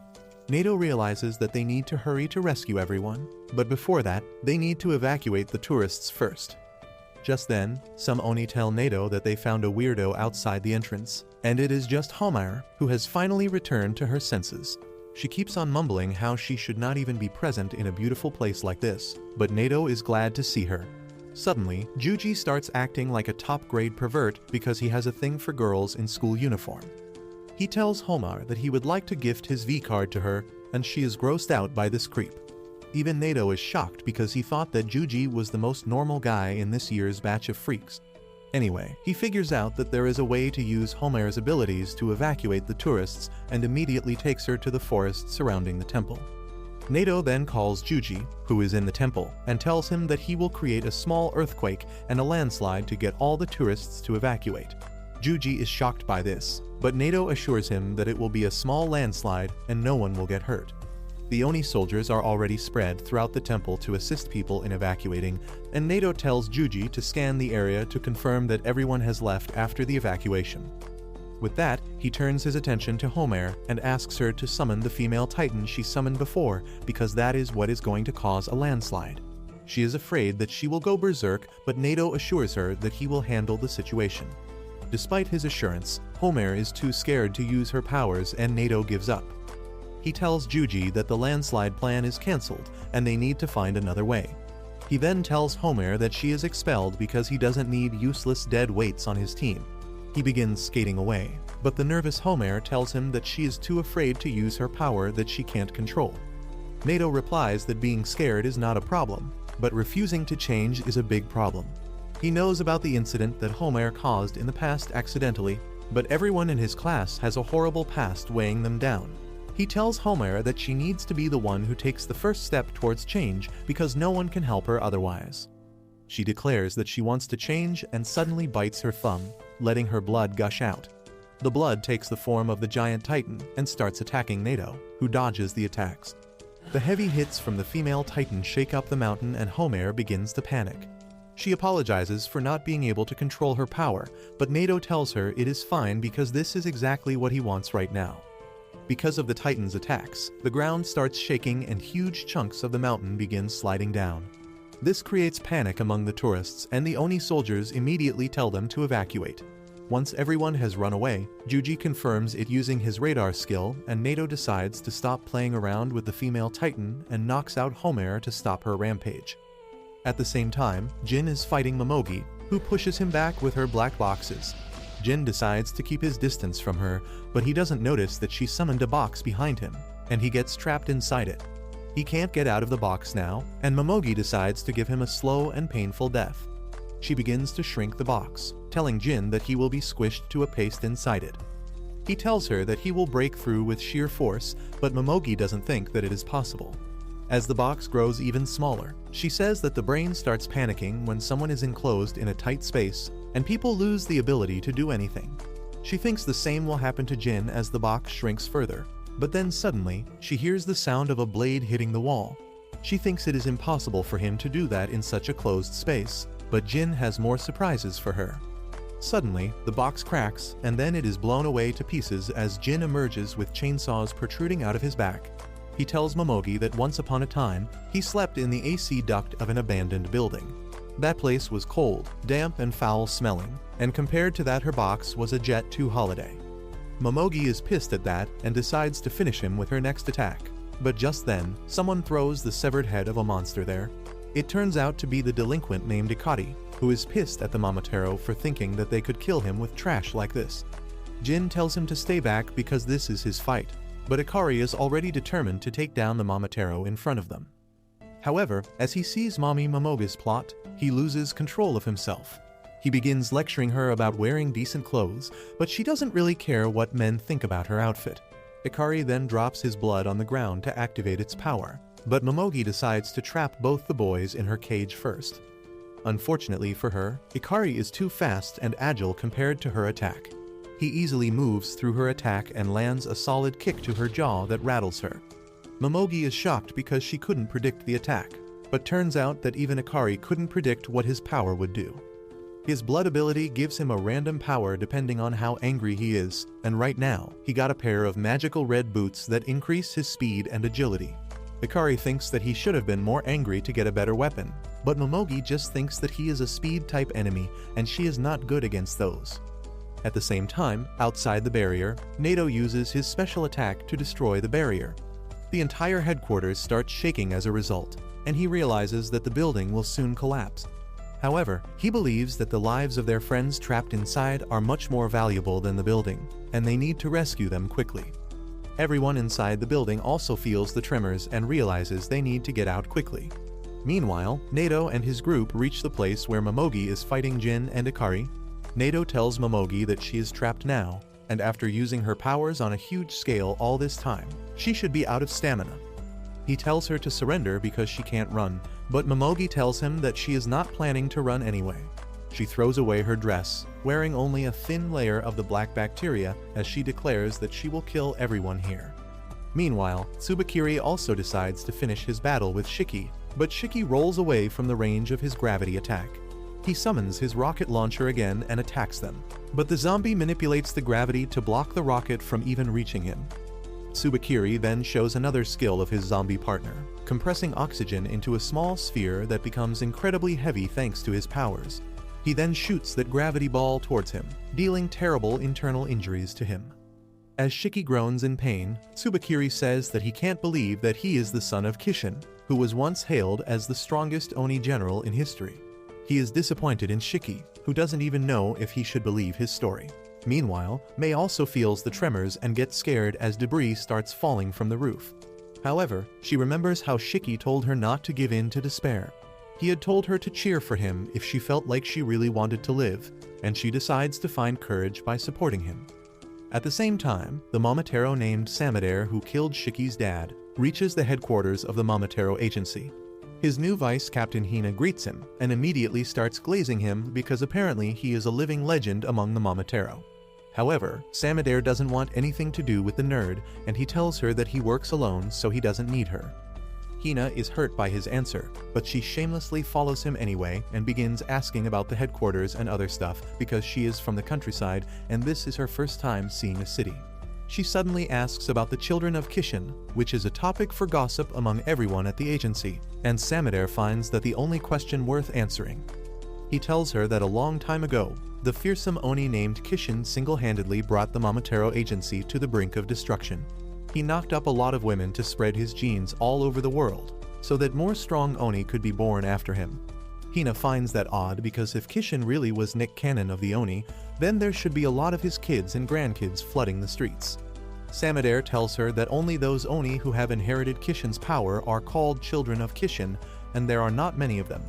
Nato realizes that they need to hurry to rescue everyone, but before that, they need to evacuate the tourists first. Just then, some Oni tell Nato that they found a weirdo outside the entrance, and it is just Homare, who has finally returned to her senses. She keeps on mumbling how she should not even be present in a beautiful place like this, but Nato is glad to see her. Suddenly, Juji starts acting like a top-grade pervert because he has a thing for girls in school uniform. He tells Homare that he would like to gift his V-card to her, and she is grossed out by this creep. Even Nato is shocked because he thought that Juji was the most normal guy in this year's batch of freaks. Anyway, he figures out that there is a way to use Homare's abilities to evacuate the tourists and immediately takes her to the forest surrounding the temple. Nato then calls Juji, who is in the temple, and tells him that he will create a small earthquake and a landslide to get all the tourists to evacuate. Juji is shocked by this, but Nato assures him that it will be a small landslide and no one will get hurt. The Oni soldiers are already spread throughout the temple to assist people in evacuating, and Nato tells Juji to scan the area to confirm that everyone has left after the evacuation. With that, he turns his attention to Homare and asks her to summon the female titan she summoned before because that is what is going to cause a landslide. She is afraid that she will go berserk, but Nato assures her that he will handle the situation. Despite his assurance, Homare is too scared to use her powers and Nato gives up. He tells Juji that the landslide plan is cancelled and they need to find another way. He then tells Homare that she is expelled because he doesn't need useless dead weights on his team. He begins skating away, but the nervous Homare tells him that she is too afraid to use her power that she can't control. Nato replies that being scared is not a problem, but refusing to change is a big problem. He knows about the incident that Homare caused in the past accidentally, but everyone in his class has a horrible past weighing them down. He tells Homare that she needs to be the one who takes the first step towards change because no one can help her otherwise. She declares that she wants to change and suddenly bites her thumb, letting her blood gush out. The blood takes the form of the giant titan and starts attacking Nato, who dodges the attacks. The heavy hits from the female titan shake up the mountain and Homare begins to panic. She apologizes for not being able to control her power, but Nato tells her it is fine because this is exactly what he wants right now. Because of the Titan's attacks, the ground starts shaking and huge chunks of the mountain begin sliding down. This creates panic among the tourists, and the Oni soldiers immediately tell them to evacuate. Once everyone has run away, Juji confirms it using his radar skill, and Nato decides to stop playing around with the female Titan and knocks out Homare to stop her rampage. At the same time, Jin is fighting Momogi, who pushes him back with her black boxes. Jin decides to keep his distance from her, but he doesn't notice that she summoned a box behind him. and he gets trapped inside it. He can't get out of the box now, and Momogi decides to give him a slow and painful death. She begins to shrink the box, telling Jin that he will be squished to a paste inside it. He tells her that he will break through with sheer force, but Momogi doesn't think that it is possible. As the box grows even smaller, she says that the brain starts panicking when someone is enclosed in a tight space, and people lose the ability to do anything. She thinks the same will happen to Jin as the box shrinks further, but then suddenly, she hears the sound of a blade hitting the wall. She thinks it is impossible for him to do that in such a closed space, but Jin has more surprises for her. Suddenly, the box cracks, and then it is blown away to pieces as Jin emerges with chainsaws protruding out of his back. He tells Momogi that once upon a time, he slept in the AC duct of an abandoned building. That place was cold, damp, and foul-smelling, and compared to that her box was a Jet 2 holiday. Momogi is pissed at that and decides to finish him with her next attack. But just then, someone throws the severed head of a monster there. It turns out to be the delinquent named Ikari, who is pissed at the Momotaro for thinking that they could kill him with trash like this. Jin tells him to stay back because this is his fight, but Ikari is already determined to take down the Momotaro in front of them. However, as he sees Mommy Momogi's plot, he loses control of himself. He begins lecturing her about wearing decent clothes, but she doesn't really care what men think about her outfit. Ikari then drops his blood on the ground to activate its power, but Momogi decides to trap both the boys in her cage first. Unfortunately for her, Ikari is too fast and agile compared to her attack. He easily moves through her attack and lands a solid kick to her jaw that rattles her. Momogi is shocked because she couldn't predict the attack, but turns out that even Ikari couldn't predict what his power would do. His blood ability gives him a random power depending on how angry he is, and right now, he got a pair of magical red boots that increase his speed and agility. Ikari thinks that he should have been more angry to get a better weapon, but Momogi just thinks that he is a speed-type enemy and she is not good against those. At the same time, outside the barrier, Nato uses his special attack to destroy the barrier. The entire headquarters starts shaking as a result, and he realizes that the building will soon collapse. However, he believes that the lives of their friends trapped inside are much more valuable than the building, and they need to rescue them quickly. Everyone inside the building also feels the tremors and realizes they need to get out quickly. Meanwhile, Nato and his group reach the place where Momogi is fighting Jin and Ikari. Nato tells Momogi that she is trapped now, and after using her powers on a huge scale all this time, she should be out of stamina. He tells her to surrender because she can't run, but Momogi tells him that she is not planning to run anyway. She throws away her dress, wearing only a thin layer of the black bacteria as she declares that she will kill everyone here. Meanwhile, Tsubakiri also decides to finish his battle with Shiki, but Shiki rolls away from the range of his gravity attack. He summons his rocket launcher again and attacks them, but the zombie manipulates the gravity to block the rocket from even reaching him. Tsubakiri then shows another skill of his zombie partner, compressing oxygen into a small sphere that becomes incredibly heavy thanks to his powers. He then shoots that gravity ball towards him, dealing terrible internal injuries to him. As Shiki groans in pain, Tsubakiri says that he can't believe that he is the son of Kishin, who was once hailed as the strongest Oni general in history. He is disappointed in Shiki, who doesn't even know if he should believe his story. Meanwhile, Mei also feels the tremors and gets scared as debris starts falling from the roof. However, she remembers how Shiki told her not to give in to despair. He had told her to cheer for him if she felt like she really wanted to live, and she decides to find courage by supporting him. At the same time, the Momotaro named Samadare, who killed Shiki's dad, reaches the headquarters of the Momotaro agency. His new vice captain Hina greets him and immediately starts glazing him because apparently he is a living legend among the Momotaro. However, Samadare doesn't want anything to do with the nerd, and he tells her that he works alone so he doesn't need her. Hina is hurt by his answer, but she shamelessly follows him anyway and begins asking about the headquarters and other stuff because she is from the countryside and this is her first time seeing a city. She suddenly asks about the children of Kishin, which is a topic for gossip among everyone at the agency, and Samadare finds that the only question worth answering. He tells her that a long time ago, the fearsome Oni named Kishin single-handedly brought the Momotaro agency to the brink of destruction. He knocked up a lot of women to spread his genes all over the world, so that more strong Oni could be born after him. Hina finds that odd because if Kishin really was Nick Cannon of the Oni, then there should be a lot of his kids and grandkids flooding the streets. Samadare tells her that only those Oni who have inherited Kishin's power are called children of Kishin, and there are not many of them.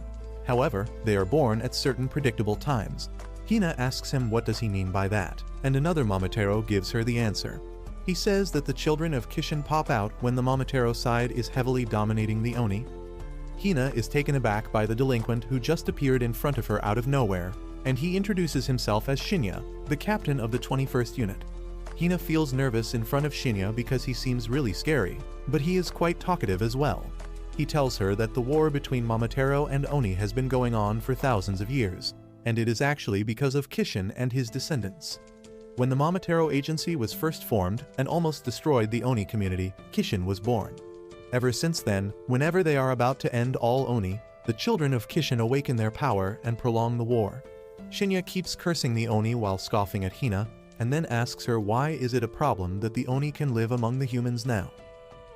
However, they are born at certain predictable times. Hina asks him what does he mean by that, and another Momotaro gives her the answer. He says that the children of Kishin pop out when the Momotaro side is heavily dominating the Oni. Hina is taken aback by the delinquent who just appeared in front of her out of nowhere, and he introduces himself as Shinya, the captain of the 21st unit. Hina feels nervous in front of Shinya because he seems really scary, but he is quite talkative as well. He tells her that the war between Momotaro and Oni has been going on for thousands of years, and it is actually because of Kishin and his descendants. When the Momotaro Agency was first formed and almost destroyed the Oni community, Kishin was born. Ever since then, whenever they are about to end all Oni, the children of Kishin awaken their power and prolong the war. Shinya keeps cursing the Oni while scoffing at Hina, and then asks her why is it a problem that the Oni can live among the humans now.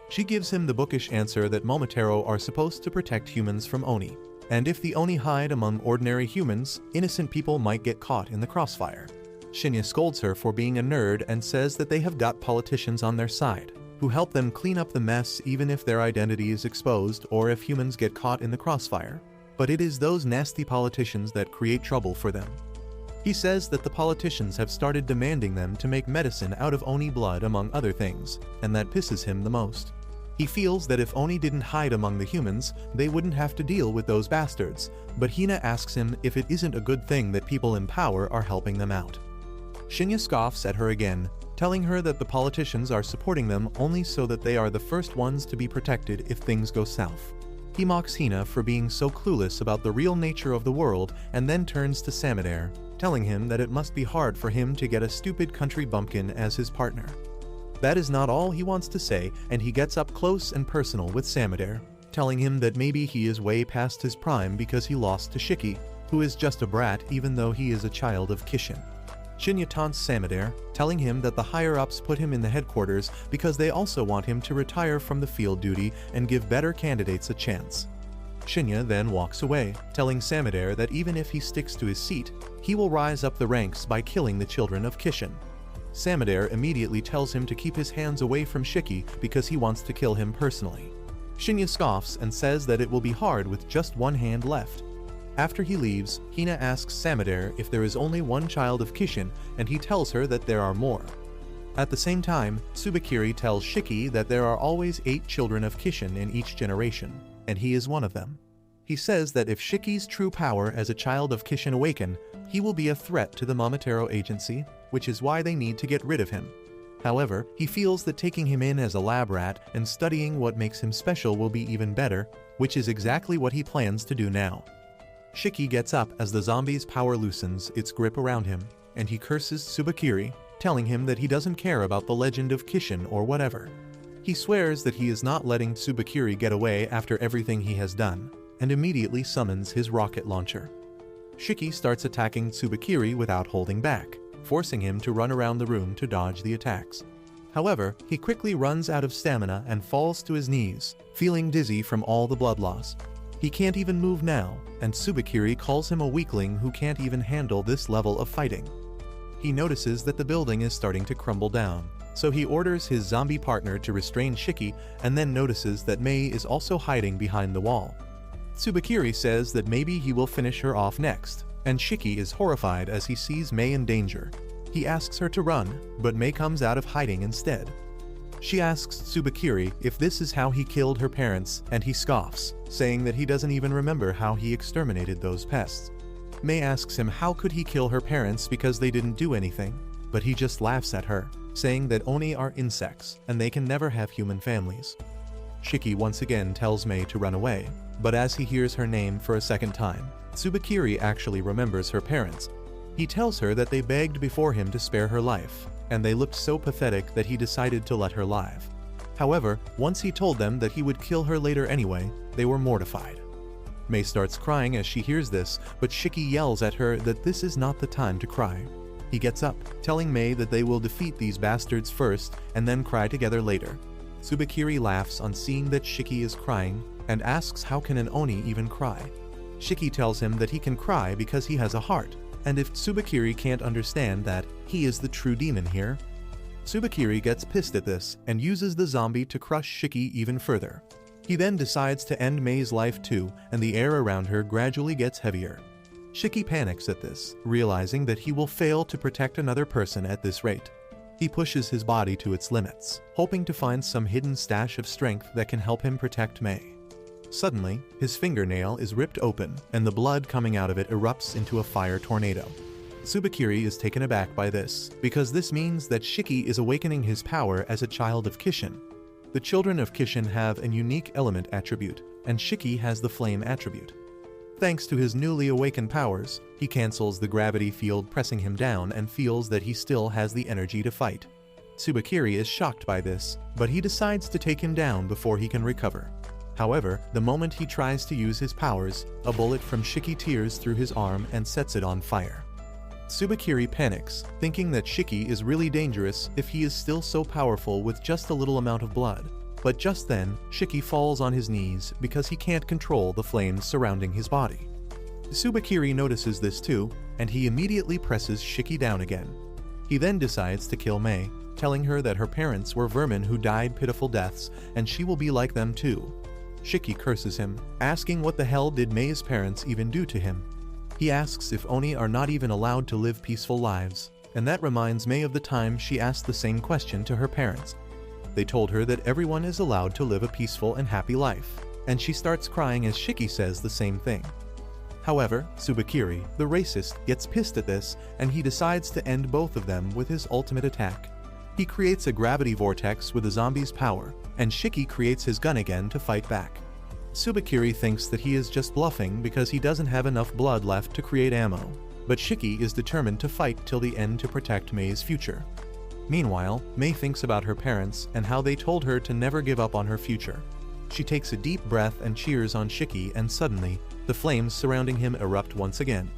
She gives him the bookish answer that Momotaro are supposed to protect humans from Oni, and if the Oni hide among ordinary humans, innocent people might get caught in the crossfire. Shinya scolds her for being a nerd and says that they have got politicians on their side, who help them clean up the mess even if their identity is exposed or if humans get caught in the crossfire. But it is those nasty politicians that create trouble for them. He says that the politicians have started demanding them to make medicine out of Oni blood among other things, and that pisses him the most. He feels that if Oni didn't hide among the humans, they wouldn't have to deal with those bastards, but Hina asks him if it isn't a good thing that people in power are helping them out. Shinya scoffs at her again, telling her that the politicians are supporting them only so that they are the first ones to be protected if things go south. He mocks Hina for being so clueless about the real nature of the world and then turns to Samadare, telling him that it must be hard for him to get a stupid country bumpkin as his partner. That is not all he wants to say, and he gets up close and personal with Samadare, telling him that maybe he is way past his prime because he lost to Shiki, who is just a brat even though he is a child of Kishin. Shinya taunts Samadare, telling him that the higher-ups put him in the headquarters because they also want him to retire from the field duty and give better candidates a chance. Shinya then walks away, telling Samadare that even if he sticks to his seat, he will rise up the ranks by killing the children of Kishin. Samadare immediately tells him to keep his hands away from Shiki because he wants to kill him personally. Shinya scoffs and says that it will be hard with just one hand left. After he leaves, Hina asks Samadare if there is only one child of Kishin, and he tells her that there are more. At the same time, Tsubakiri tells Shiki that there are always 8 children of Kishin in each generation, and he is one of them. He says that if Shiki's true power as a child of Kishin awaken, he will be a threat to the Momotaro Agency, which is why they need to get rid of him. However, he feels that taking him in as a lab rat and studying what makes him special will be even better, which is exactly what he plans to do now. Shiki gets up as the zombie's power loosens its grip around him, and he curses Tsubakiri, telling him that he doesn't care about the legend of Kishin or whatever. He swears that he is not letting Tsubakiri get away after everything he has done, and immediately summons his rocket launcher. Shiki starts attacking Tsubakiri without holding back, forcing him to run around the room to dodge the attacks. However, he quickly runs out of stamina and falls to his knees, feeling dizzy from all the blood loss. He can't even move now, and Tsubakiri calls him a weakling who can't even handle this level of fighting. He notices that the building is starting to crumble down, so he orders his zombie partner to restrain Shiki and then notices that Mei is also hiding behind the wall. Tsubakiri says that maybe he will finish her off next, and Shiki is horrified as he sees Mei in danger. He asks her to run, but Mei comes out of hiding instead. She asks Tsubakiri if this is how he killed her parents, and he scoffs, saying that he doesn't even remember how he exterminated those pests. Mei asks him how could he kill her parents because they didn't do anything, but he just laughs at her, saying that Oni are insects, and they can never have human families. Shiki once again tells Mei to run away, but as he hears her name for a second time, Tsubakiri actually remembers her parents. He tells her that they begged before him to spare her life, and they looked so pathetic that he decided to let her live. However, once he told them that he would kill her later anyway, they were mortified. Mei starts crying as she hears this, but Shiki yells at her that this is not the time to cry. He gets up, telling Mei that they will defeat these bastards first and then cry together later. Tsubakiri laughs on seeing that Shiki is crying and asks how can an Oni even cry. Shiki tells him that he can cry because he has a heart, and if Tsubakiri can't understand that, he is the true demon here. Tsubakiri gets pissed at this and uses the zombie to crush Shiki even further. He then decides to end Mei's life too, and the air around her gradually gets heavier. Shiki panics at this, realizing that he will fail to protect another person at this rate. He pushes his body to its limits, hoping to find some hidden stash of strength that can help him protect Mei. Suddenly, his fingernail is ripped open, and the blood coming out of it erupts into a fire tornado. Tsubakiri is taken aback by this, because this means that Shiki is awakening his power as a child of Kishin. The children of Kishin have an unique element attribute, and Shiki has the flame attribute. Thanks to his newly awakened powers, he cancels the gravity field pressing him down and feels that he still has the energy to fight. Tsubakiri is shocked by this, but he decides to take him down before he can recover. However, the moment he tries to use his powers, a bullet from Shiki tears through his arm and sets it on fire. Tsubakiri panics, thinking that Shiki is really dangerous if he is still so powerful with just a little amount of blood. But just then, Shiki falls on his knees because he can't control the flames surrounding his body. Tsubakiri notices this too, and he immediately presses Shiki down again. He then decides to kill Mei, telling her that her parents were vermin who died pitiful deaths, and she will be like them too. Shiki curses him, asking what the hell did Mei's parents even do to him. He asks if Oni are not even allowed to live peaceful lives, and that reminds Mei of the time she asked the same question to her parents. They told her that everyone is allowed to live a peaceful and happy life, and she starts crying as Shiki says the same thing. However, Tsubakiri, the racist, gets pissed at this, and he decides to end both of them with his ultimate attack. He creates a gravity vortex with a zombie's power, and Shiki creates his gun again to fight back. Tsubakiri thinks that he is just bluffing because he doesn't have enough blood left to create ammo, but Shiki is determined to fight till the end to protect Mei's future. Meanwhile, Mei thinks about her parents and how they told her to never give up on her future. She takes a deep breath and cheers on Shiki, and suddenly, the flames surrounding him erupt once again.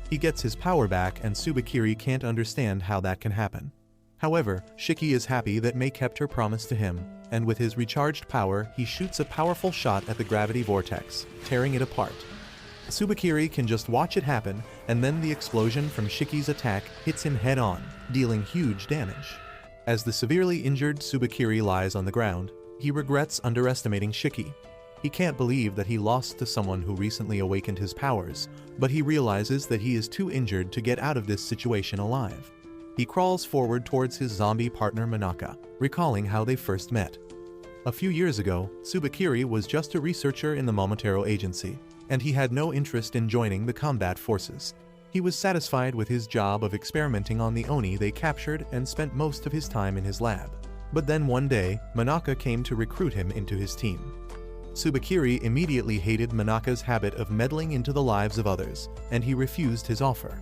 He gets his power back, and Tsubakiri can't understand how that can happen. However, Shiki is happy that Mei kept her promise to him, and with his recharged power, he shoots a powerful shot at the gravity vortex, tearing it apart. Tsubakiri can just watch it happen, and then the explosion from Shiki's attack hits him head-on, dealing huge damage. As the severely injured Tsubakiri lies on the ground, he regrets underestimating Shiki. He can't believe that he lost to someone who recently awakened his powers, but he realizes that he is too injured to get out of this situation alive. He crawls forward towards his zombie partner Manaka, recalling how they first met. A few years ago, Tsubakiri was just a researcher in the Momotaro agency, and he had no interest in joining the combat forces. He was satisfied with his job of experimenting on the Oni they captured and spent most of his time in his lab. But then one day, Manaka came to recruit him into his team. Tsubakiri immediately hated Manaka's habit of meddling into the lives of others, and he refused his offer.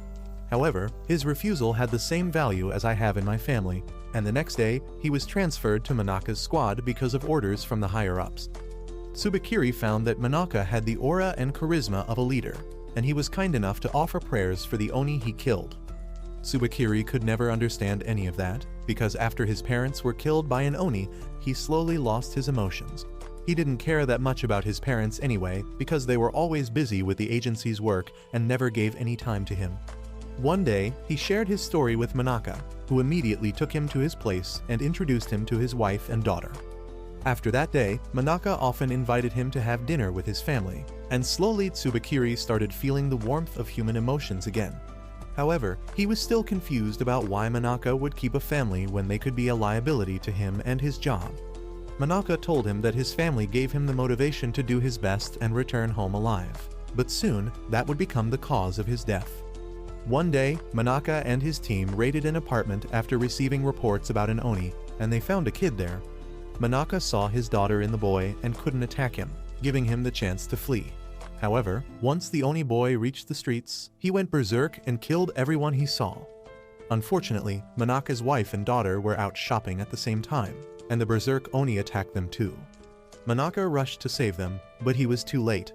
However, his refusal had the same value as I have in my family, and the next day, he was transferred to Manaka's squad because of orders from the higher-ups. Tsubakiri found that Manaka had the aura and charisma of a leader, and he was kind enough to offer prayers for the Oni he killed. Tsubakiri could never understand any of that, because after his parents were killed by an Oni, he slowly lost his emotions. He didn't care that much about his parents anyway, because they were always busy with the agency's work and never gave any time to him. One day, he shared his story with Manaka, who immediately took him to his place and introduced him to his wife and daughter. After that day, Manaka often invited him to have dinner with his family, and slowly Tsubakiri started feeling the warmth of human emotions again. However, he was still confused about why Manaka would keep a family when they could be a liability to him and his job. Manaka told him that his family gave him the motivation to do his best and return home alive, but soon that would become the cause of his death. One day, Manaka and his team raided an apartment after receiving reports about an Oni, and they found a kid there. Manaka saw his daughter in the boy and couldn't attack him, giving him the chance to flee. However, once the Oni boy reached the streets, he went berserk and killed everyone he saw. Unfortunately, Manaka's wife and daughter were out shopping at the same time, and the berserk Oni attacked them too. Manaka rushed to save them, but he was too late.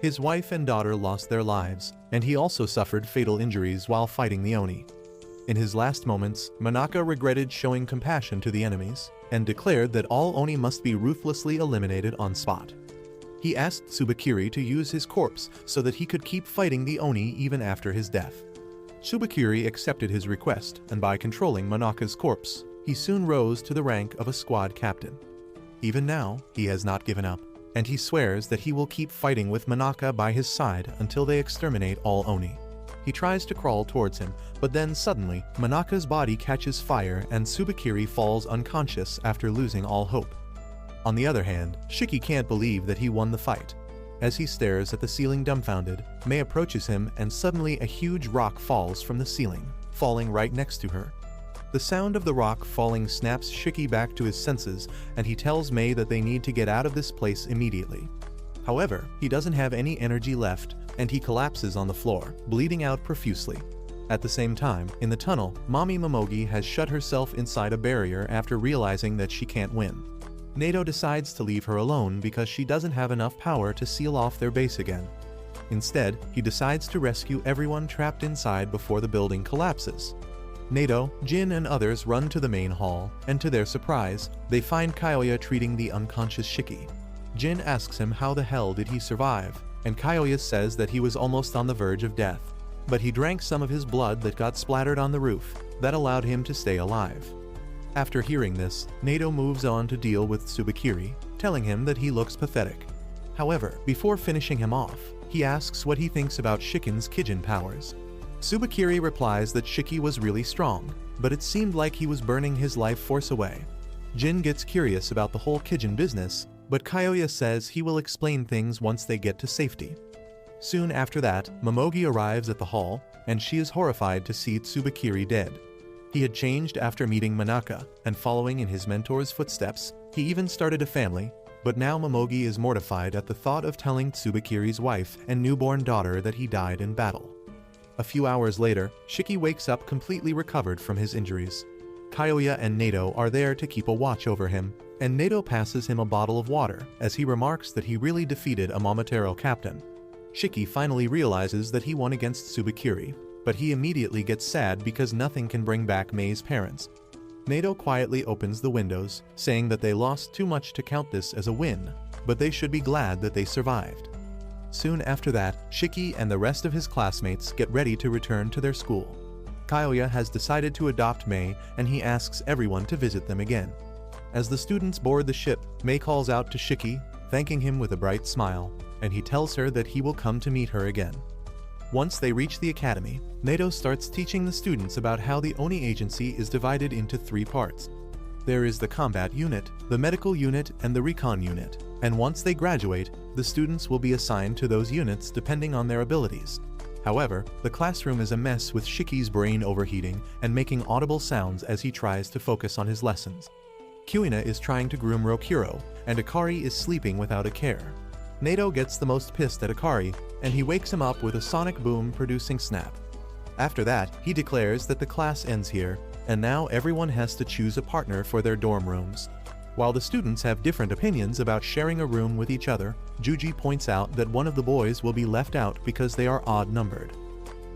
His wife and daughter lost their lives, and he also suffered fatal injuries while fighting the Oni. In his last moments, Manaka regretted showing compassion to the enemies, and declared that all Oni must be ruthlessly eliminated on spot. He asked Tsubakiri to use his corpse so that he could keep fighting the Oni even after his death. Tsubakiri accepted his request, and by controlling Manaka's corpse, he soon rose to the rank of a squad captain. Even now, he has not given up, and he swears that he will keep fighting with Manaka by his side until they exterminate all Oni. He tries to crawl towards him, but then suddenly, Manaka's body catches fire and Tsubakiri falls unconscious after losing all hope. On the other hand, Shiki can't believe that he won the fight. As he stares at the ceiling dumbfounded, Mei approaches him and suddenly a huge rock falls from the ceiling, falling right next to her. The sound of the rock falling snaps Shiki back to his senses, and he tells Mei that they need to get out of this place immediately. However, he doesn't have any energy left, and he collapses on the floor, bleeding out profusely. At the same time, in the tunnel, Mommy Momogi has shut herself inside a barrier after realizing that she can't win. Nato decides to leave her alone because she doesn't have enough power to seal off their base again. Instead, he decides to rescue everyone trapped inside before the building collapses. Nato, Jin and others run to the main hall, and to their surprise, they find Kyoya treating the unconscious Shiki. Jin asks him how the hell did he survive, and Kyoya says that he was almost on the verge of death. But he drank some of his blood that got splattered on the roof, that allowed him to stay alive. After hearing this, Nato moves on to deal with Tsubakiri, telling him that he looks pathetic. However, before finishing him off, he asks what he thinks about Shikin's Kijin powers. Tsubakiri replies that Shiki was really strong, but it seemed like he was burning his life force away. Jin gets curious about the whole Kijin business, but Kyoya says he will explain things once they get to safety. Soon after that, Momogi arrives at the hall, and she is horrified to see Tsubakiri dead. He had changed after meeting Manaka, and following in his mentor's footsteps, he even started a family, but now Momogi is mortified at the thought of telling Tsubakiri's wife and newborn daughter that he died in battle. A few hours later, Shiki wakes up completely recovered from his injuries. Kyoya and Nato are there to keep a watch over him, and Nato passes him a bottle of water as he remarks that he really defeated a Momotaro captain. Shiki finally realizes that he won against Tsubakiri, but he immediately gets sad because nothing can bring back Mei's parents. Nato quietly opens the windows, saying that they lost too much to count this as a win, but they should be glad that they survived. Soon after that, Shiki and the rest of his classmates get ready to return to their school. Kyoya has decided to adopt Mei, and he asks everyone to visit them again. As the students board the ship, Mei calls out to Shiki, thanking him with a bright smile, and he tells her that he will come to meet her again. Once they reach the academy, Nato starts teaching the students about how the Oni agency is divided into 3 parts. There is the combat unit, the medical unit, and the recon unit, and once they graduate, the students will be assigned to those units depending on their abilities. However, the classroom is a mess with Shiki's brain overheating and making audible sounds as he tries to focus on his lessons. Kuina is trying to groom Rokuro, and Akari is sleeping without a care. Nato gets the most pissed at Akari, and he wakes him up with a sonic boom producing snap. After that, he declares that the class ends here, and now everyone has to choose a partner for their dorm rooms. While the students have different opinions about sharing a room with each other, Juji points out that one of the boys will be left out because they are odd-numbered.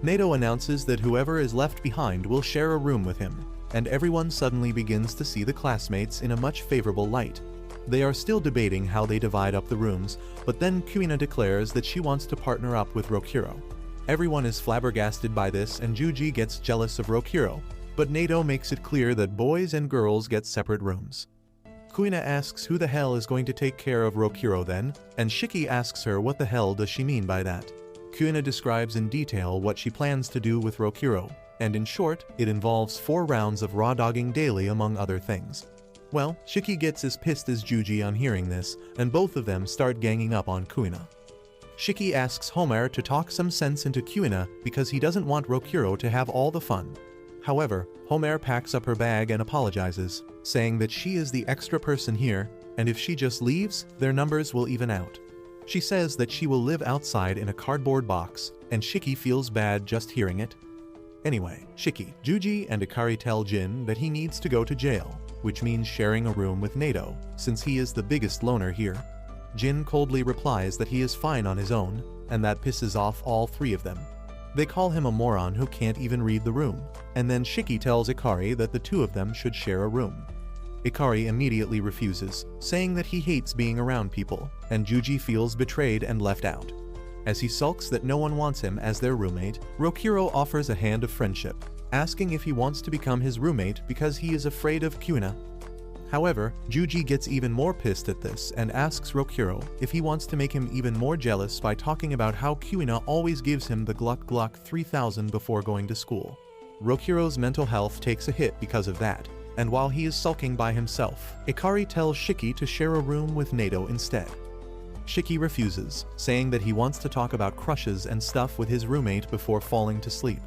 Nato announces that whoever is left behind will share a room with him, and everyone suddenly begins to see the classmates in a much favorable light. They are still debating how they divide up the rooms, but then Kuina declares that she wants to partner up with Rokuro. Everyone is flabbergasted by this, and Juji gets jealous of Rokuro, but Nato makes it clear that boys and girls get separate rooms. Kuina asks who the hell is going to take care of Rokuro then, and Shiki asks her what the hell does she mean by that. Kuina describes in detail what she plans to do with Rokuro, and in short, it involves 4 rounds of raw dogging daily among other things. Well, Shiki gets as pissed as Juji on hearing this, and both of them start ganging up on Kuina. Shiki asks Homer to talk some sense into Kuina because he doesn't want Rokuro to have all the fun. However, Homer packs up her bag and apologizes, saying that she is the extra person here, and if she just leaves, their numbers will even out. She says that she will live outside in a cardboard box, and Shiki feels bad just hearing it. Anyway, Shiki, Juji, and Akari tell Jin that he needs to go to jail, which means sharing a room with Nato, since he is the biggest loner here. Jin coldly replies that he is fine on his own, and that pisses off all 3 of them. They call him a moron who can't even read the room, and then Shiki tells Akari that the 2 of them should share a room. Akari immediately refuses, saying that he hates being around people, and Juji feels betrayed and left out. As he sulks that no one wants him as their roommate, Rokuro offers a hand of friendship. asking if he wants to become his roommate because he is afraid of Kuina. However, Juji gets even more pissed at this and asks Rokuro if he wants to make him even more jealous by talking about how Kuina always gives him the Gluck Gluck 3000 before going to school. Rokuro's mental health takes a hit because of that, and while he is sulking by himself, Ikari tells Shiki to share a room with Nato instead. Shiki refuses, saying that he wants to talk about crushes and stuff with his roommate before falling to sleep.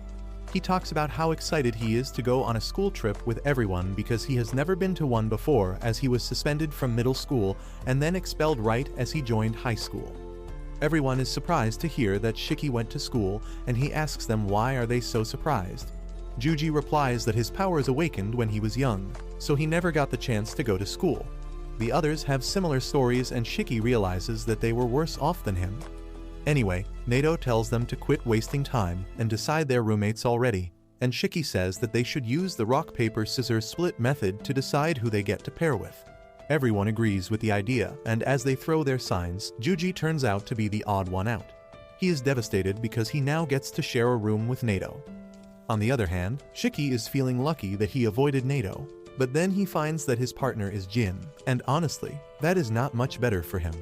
He talks about how excited he is to go on a school trip with everyone because he has never been to one before, as he was suspended from middle school and then expelled right as he joined high school. Everyone is surprised to hear that Shiki went to school, and he asks them why are they so surprised. Juji replies that his powers awakened when he was young, so he never got the chance to go to school. The others have similar stories, and Shiki realizes that they were worse off than him. Anyway, Nato tells them to quit wasting time and decide their roommates already, and Shiki says that they should use the rock-paper-scissors-split method to decide who they get to pair with. Everyone agrees with the idea, and as they throw their signs, Juji turns out to be the odd one out. He is devastated because he now gets to share a room with Nato. On the other hand, Shiki is feeling lucky that he avoided Nato, but then he finds that his partner is Jin, and honestly, that is not much better for him.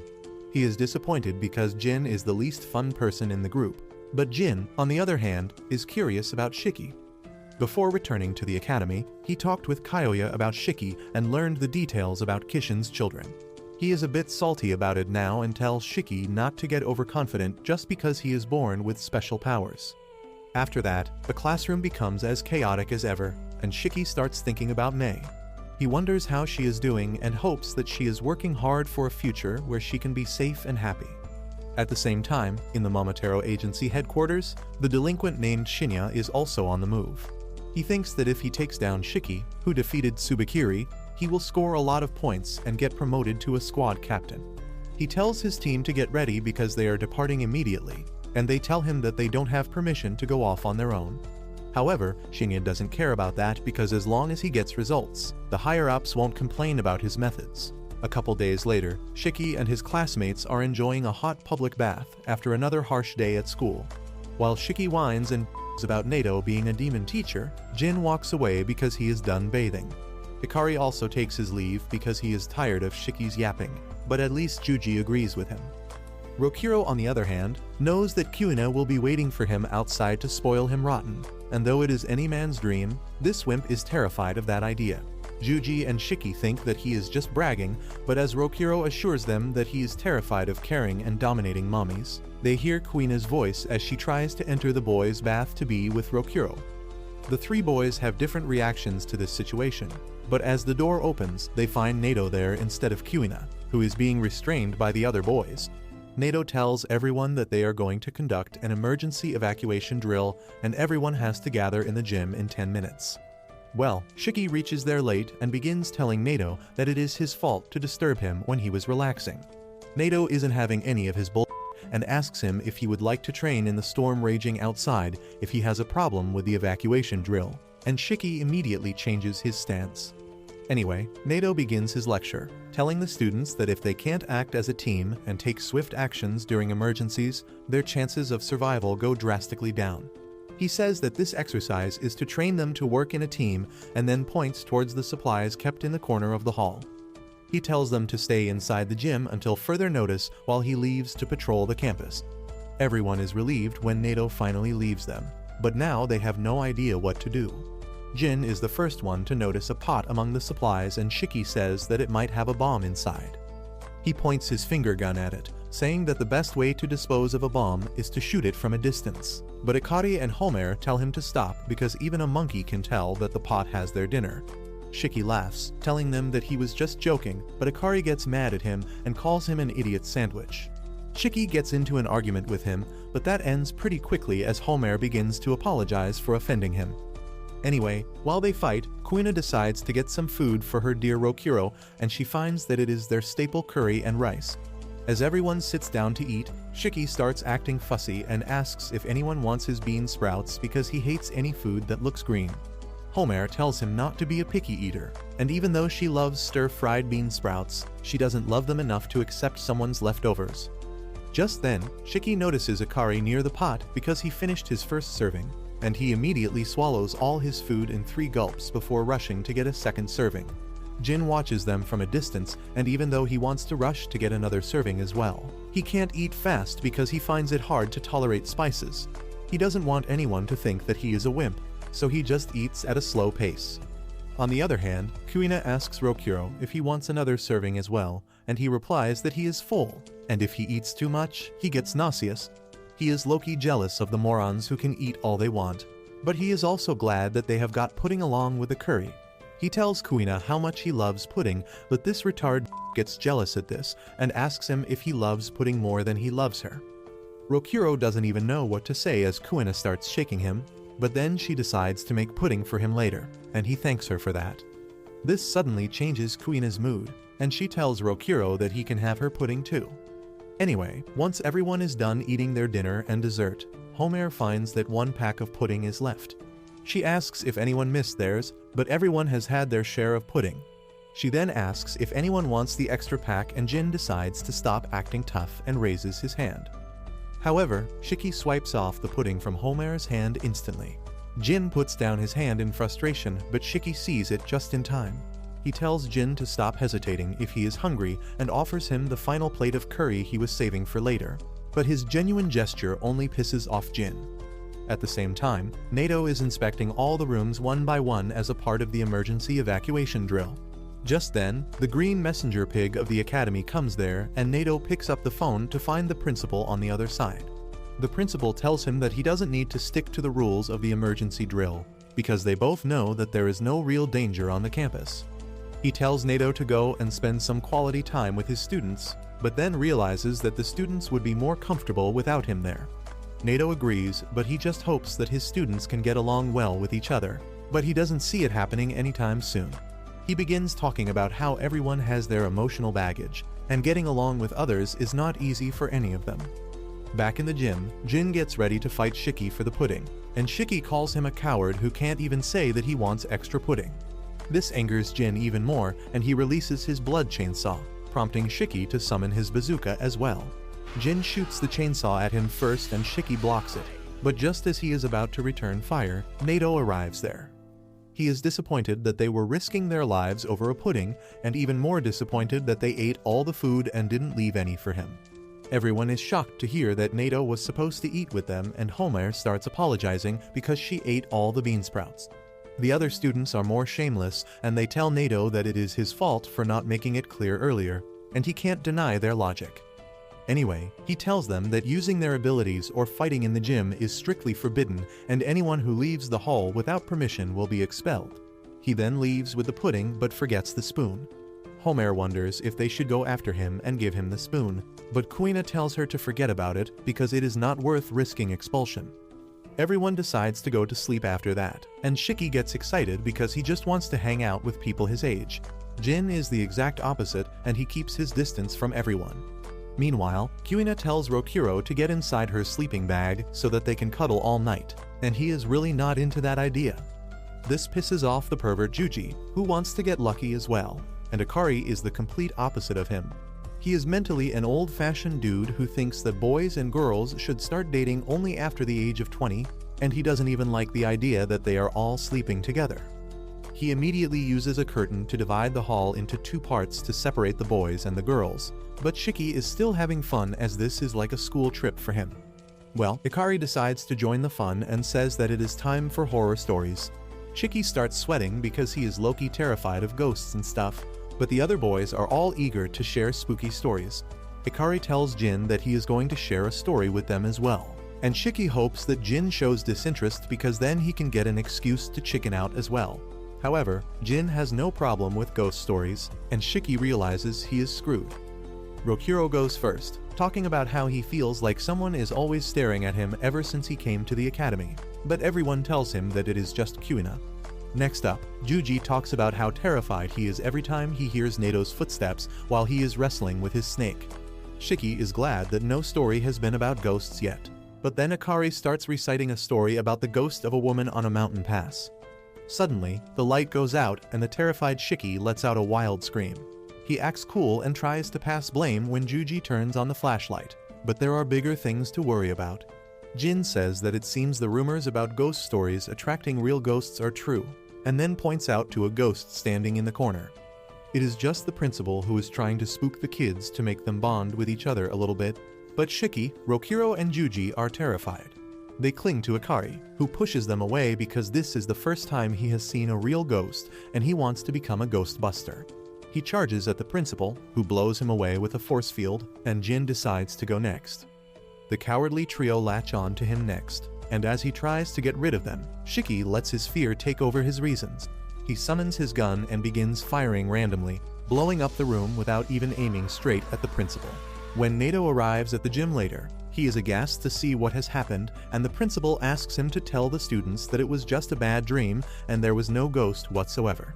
He is disappointed because Jin is the least fun person in the group, but Jin, on the other hand, is curious about Shiki. Before returning to the academy, he talked with Kyoya about Shiki and learned the details about Kishin's children. He is a bit salty about it now and tells Shiki not to get overconfident just because he is born with special powers. After that, the classroom becomes as chaotic as ever, and Shiki starts thinking about Mei. He wonders how she is doing and hopes that she is working hard for a future where she can be safe and happy. At the same time, in the Momotaro Agency headquarters, the delinquent named Shinya is also on the move. He thinks that if he takes down Shiki, who defeated Tsubakiri, he will score a lot of points and get promoted to a squad captain. He tells his team to get ready because they are departing immediately, and they tell him that they don't have permission to go off on their own. However, Shinya doesn't care about that because as long as he gets results, the higher-ups won't complain about his methods. A couple days later, Shiki and his classmates are enjoying a hot public bath after another harsh day at school. While Shiki whines and about Nato being a demon teacher, Jin walks away because he is done bathing. Ikari also takes his leave because he is tired of Shiki's yapping, but at least Juji agrees with him. Rokuro, on the other hand, knows that Kuina will be waiting for him outside to spoil him rotten, and though it is any man's dream, this wimp is terrified of that idea. Juji and Shiki think that he is just bragging, but as Rokuro assures them that he is terrified of caring and dominating mommies, they hear Kuina's voice as she tries to enter the boys' bath to be with Rokuro. The three boys have different reactions to this situation, but as the door opens, they find Nato there instead of Kuina, who is being restrained by the other boys. Nato tells everyone that they are going to conduct an emergency evacuation drill and everyone has to gather in the gym in 10 minutes. Well, Shiki reaches there late and begins telling Nato that it is his fault to disturb him when he was relaxing. Nato isn't having any of his bull and asks him if he would like to train in the storm raging outside if he has a problem with the evacuation drill, and Shiki immediately changes his stance. Anyway, Nato begins his lecture, telling the students that if they can't act as a team and take swift actions during emergencies, their chances of survival go drastically down. He says that this exercise is to train them to work in a team and then points towards the supplies kept in the corner of the hall. He tells them to stay inside the gym until further notice while he leaves to patrol the campus. Everyone is relieved when Nato finally leaves them, but now they have no idea what to do. Jin is the first one to notice a pot among the supplies and Shiki says that it might have a bomb inside. He points his finger gun at it, saying that the best way to dispose of a bomb is to shoot it from a distance. But Ikari and Homer tell him to stop because even a monkey can tell that the pot has their dinner. Shiki laughs, telling them that he was just joking, but Ikari gets mad at him and calls him an idiot sandwich. Shiki gets into an argument with him, but that ends pretty quickly as Homer begins to apologize for offending him. Anyway, while they fight, Kuina decides to get some food for her dear Rokuro, and she finds that it is their staple curry and rice. As everyone sits down to eat, Shiki starts acting fussy and asks if anyone wants his bean sprouts because he hates any food that looks green. Homer tells him not to be a picky eater, and even though she loves stir-fried bean sprouts, she doesn't love them enough to accept someone's leftovers. Just then, Shiki notices Ikari near the pot because he finished his first serving. and he immediately swallows all his food in 3 gulps before rushing to get a second serving. Jin watches them from a distance, and even though he wants to rush to get another serving as well, he can't eat fast because he finds it hard to tolerate spices. He doesn't want anyone to think that he is a wimp, so he just eats at a slow pace. On the other hand, Kuina asks Rokuro if he wants another serving as well, and he replies that he is full, and if he eats too much, he gets nauseous. He is low-key jealous of the morons who can eat all they want, but he is also glad that they have got pudding along with the curry. He tells Kuina how much he loves pudding, but this retard gets jealous at this and asks him if he loves pudding more than he loves her. Rokuro doesn't even know what to say as Kuina starts shaking him, but then she decides to make pudding for him later, and he thanks her for that. This suddenly changes Kuina's mood, and she tells Rokuro that he can have her pudding too. Anyway, once everyone is done eating their dinner and dessert, Homer finds that 1 pack of pudding is left. She asks if anyone missed theirs, but everyone has had their share of pudding. She then asks if anyone wants the extra pack, and Jin decides to stop acting tough and raises his hand. However, Shiki swipes off the pudding from Homer's hand instantly. Jin puts down his hand in frustration, but Shiki sees it just in time. He tells Jin to stop hesitating if he is hungry and offers him the final plate of curry he was saving for later, but his genuine gesture only pisses off Jin. At the same time, Nato is inspecting all the rooms one by one as a part of the emergency evacuation drill. Just then, the green messenger pig of the academy comes there, and Nato picks up the phone to find the principal on the other side. The principal tells him that he doesn't need to stick to the rules of the emergency drill, because they both know that there is no real danger on the campus. He tells Nato to go and spend some quality time with his students, but then realizes that the students would be more comfortable without him there. Nato agrees, but he just hopes that his students can get along well with each other, but he doesn't see it happening anytime soon. He begins talking about how everyone has their emotional baggage, and getting along with others is not easy for any of them. Back in the gym, Jin gets ready to fight Shiki for the pudding, and Shiki calls him a coward who can't even say that he wants extra pudding. This angers Jin even more, and he releases his blood chainsaw, prompting Shiki to summon his bazooka as well. Jin shoots the chainsaw at him first and Shiki blocks it, but just as he is about to return fire, Nato arrives there. He is disappointed that they were risking their lives over a pudding, and even more disappointed that they ate all the food and didn't leave any for him. Everyone is shocked to hear that Nato was supposed to eat with them, and Homer starts apologizing because she ate all the bean sprouts. The other students are more shameless, and they tell Nato that it is his fault for not making it clear earlier, and he can't deny their logic. Anyway, he tells them that using their abilities or fighting in the gym is strictly forbidden, and anyone who leaves the hall without permission will be expelled. He then leaves with the pudding but forgets the spoon. Homer wonders if they should go after him and give him the spoon, but Kuina tells her to forget about it because it is not worth risking expulsion. Everyone decides to go to sleep after that, and Shiki gets excited because he just wants to hang out with people his age. Jin is the exact opposite, and he keeps his distance from everyone. Meanwhile, Kuina tells Rokuro to get inside her sleeping bag so that they can cuddle all night, and he is really not into that idea. This pisses off the pervert Juji, who wants to get lucky as well, and Akari is the complete opposite of him. He is mentally an old-fashioned dude who thinks that boys and girls should start dating only after the age of 20, and he doesn't even like the idea that they are all sleeping together. He immediately uses a curtain to divide the hall into 2 parts to separate the boys and the girls, but Shiki is still having fun as this is like a school trip for him. Well, Akari decides to join the fun and says that it is time for horror stories. Shiki starts sweating because he is low-key terrified of ghosts and stuff, but the other boys are all eager to share spooky stories. Akari tells Jin that he is going to share a story with them as well, and Shiki hopes that Jin shows disinterest because then he can get an excuse to chicken out as well. However, Jin has no problem with ghost stories, and Shiki realizes he is screwed. Rokuro goes first, talking about how he feels like someone is always staring at him ever since he came to the academy, but everyone tells him that it is just Kuina. Next up, Juji talks about how terrified he is every time he hears Nato's footsteps while he is wrestling with his snake. Shiki is glad that no story has been about ghosts yet, but then Akari starts reciting a story about the ghost of a woman on a mountain pass. Suddenly, the light goes out and the terrified Shiki lets out a wild scream. He acts cool and tries to pass blame when Juji turns on the flashlight, but there are bigger things to worry about. Jin says that it seems the rumors about ghost stories attracting real ghosts are true, and then points out to a ghost standing in the corner. It is just the principal who is trying to spook the kids to make them bond with each other a little bit, but Shiki, Rokiro and Juji are terrified. They cling to Akari, who pushes them away because this is the first time he has seen a real ghost and he wants to become a ghostbuster. He charges at the principal, who blows him away with a force field, and Jin decides to go next. The cowardly trio latch on to him next, and as he tries to get rid of them, Shiki lets his fear take over his reasons. He summons his gun and begins firing randomly, blowing up the room without even aiming straight at the principal. When Nato arrives at the gym later, he is aghast to see what has happened, and the principal asks him to tell the students that it was just a bad dream and there was no ghost whatsoever.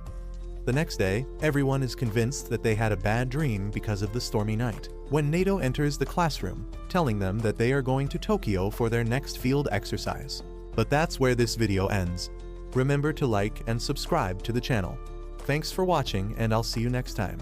The next day, everyone is convinced that they had a bad dream because of the stormy night, when Nato enters the classroom, telling them that they are going to Tokyo for their next field exercise. But that's where this video ends. Remember to like and subscribe to the channel. Thanks for watching, and I'll see you next time.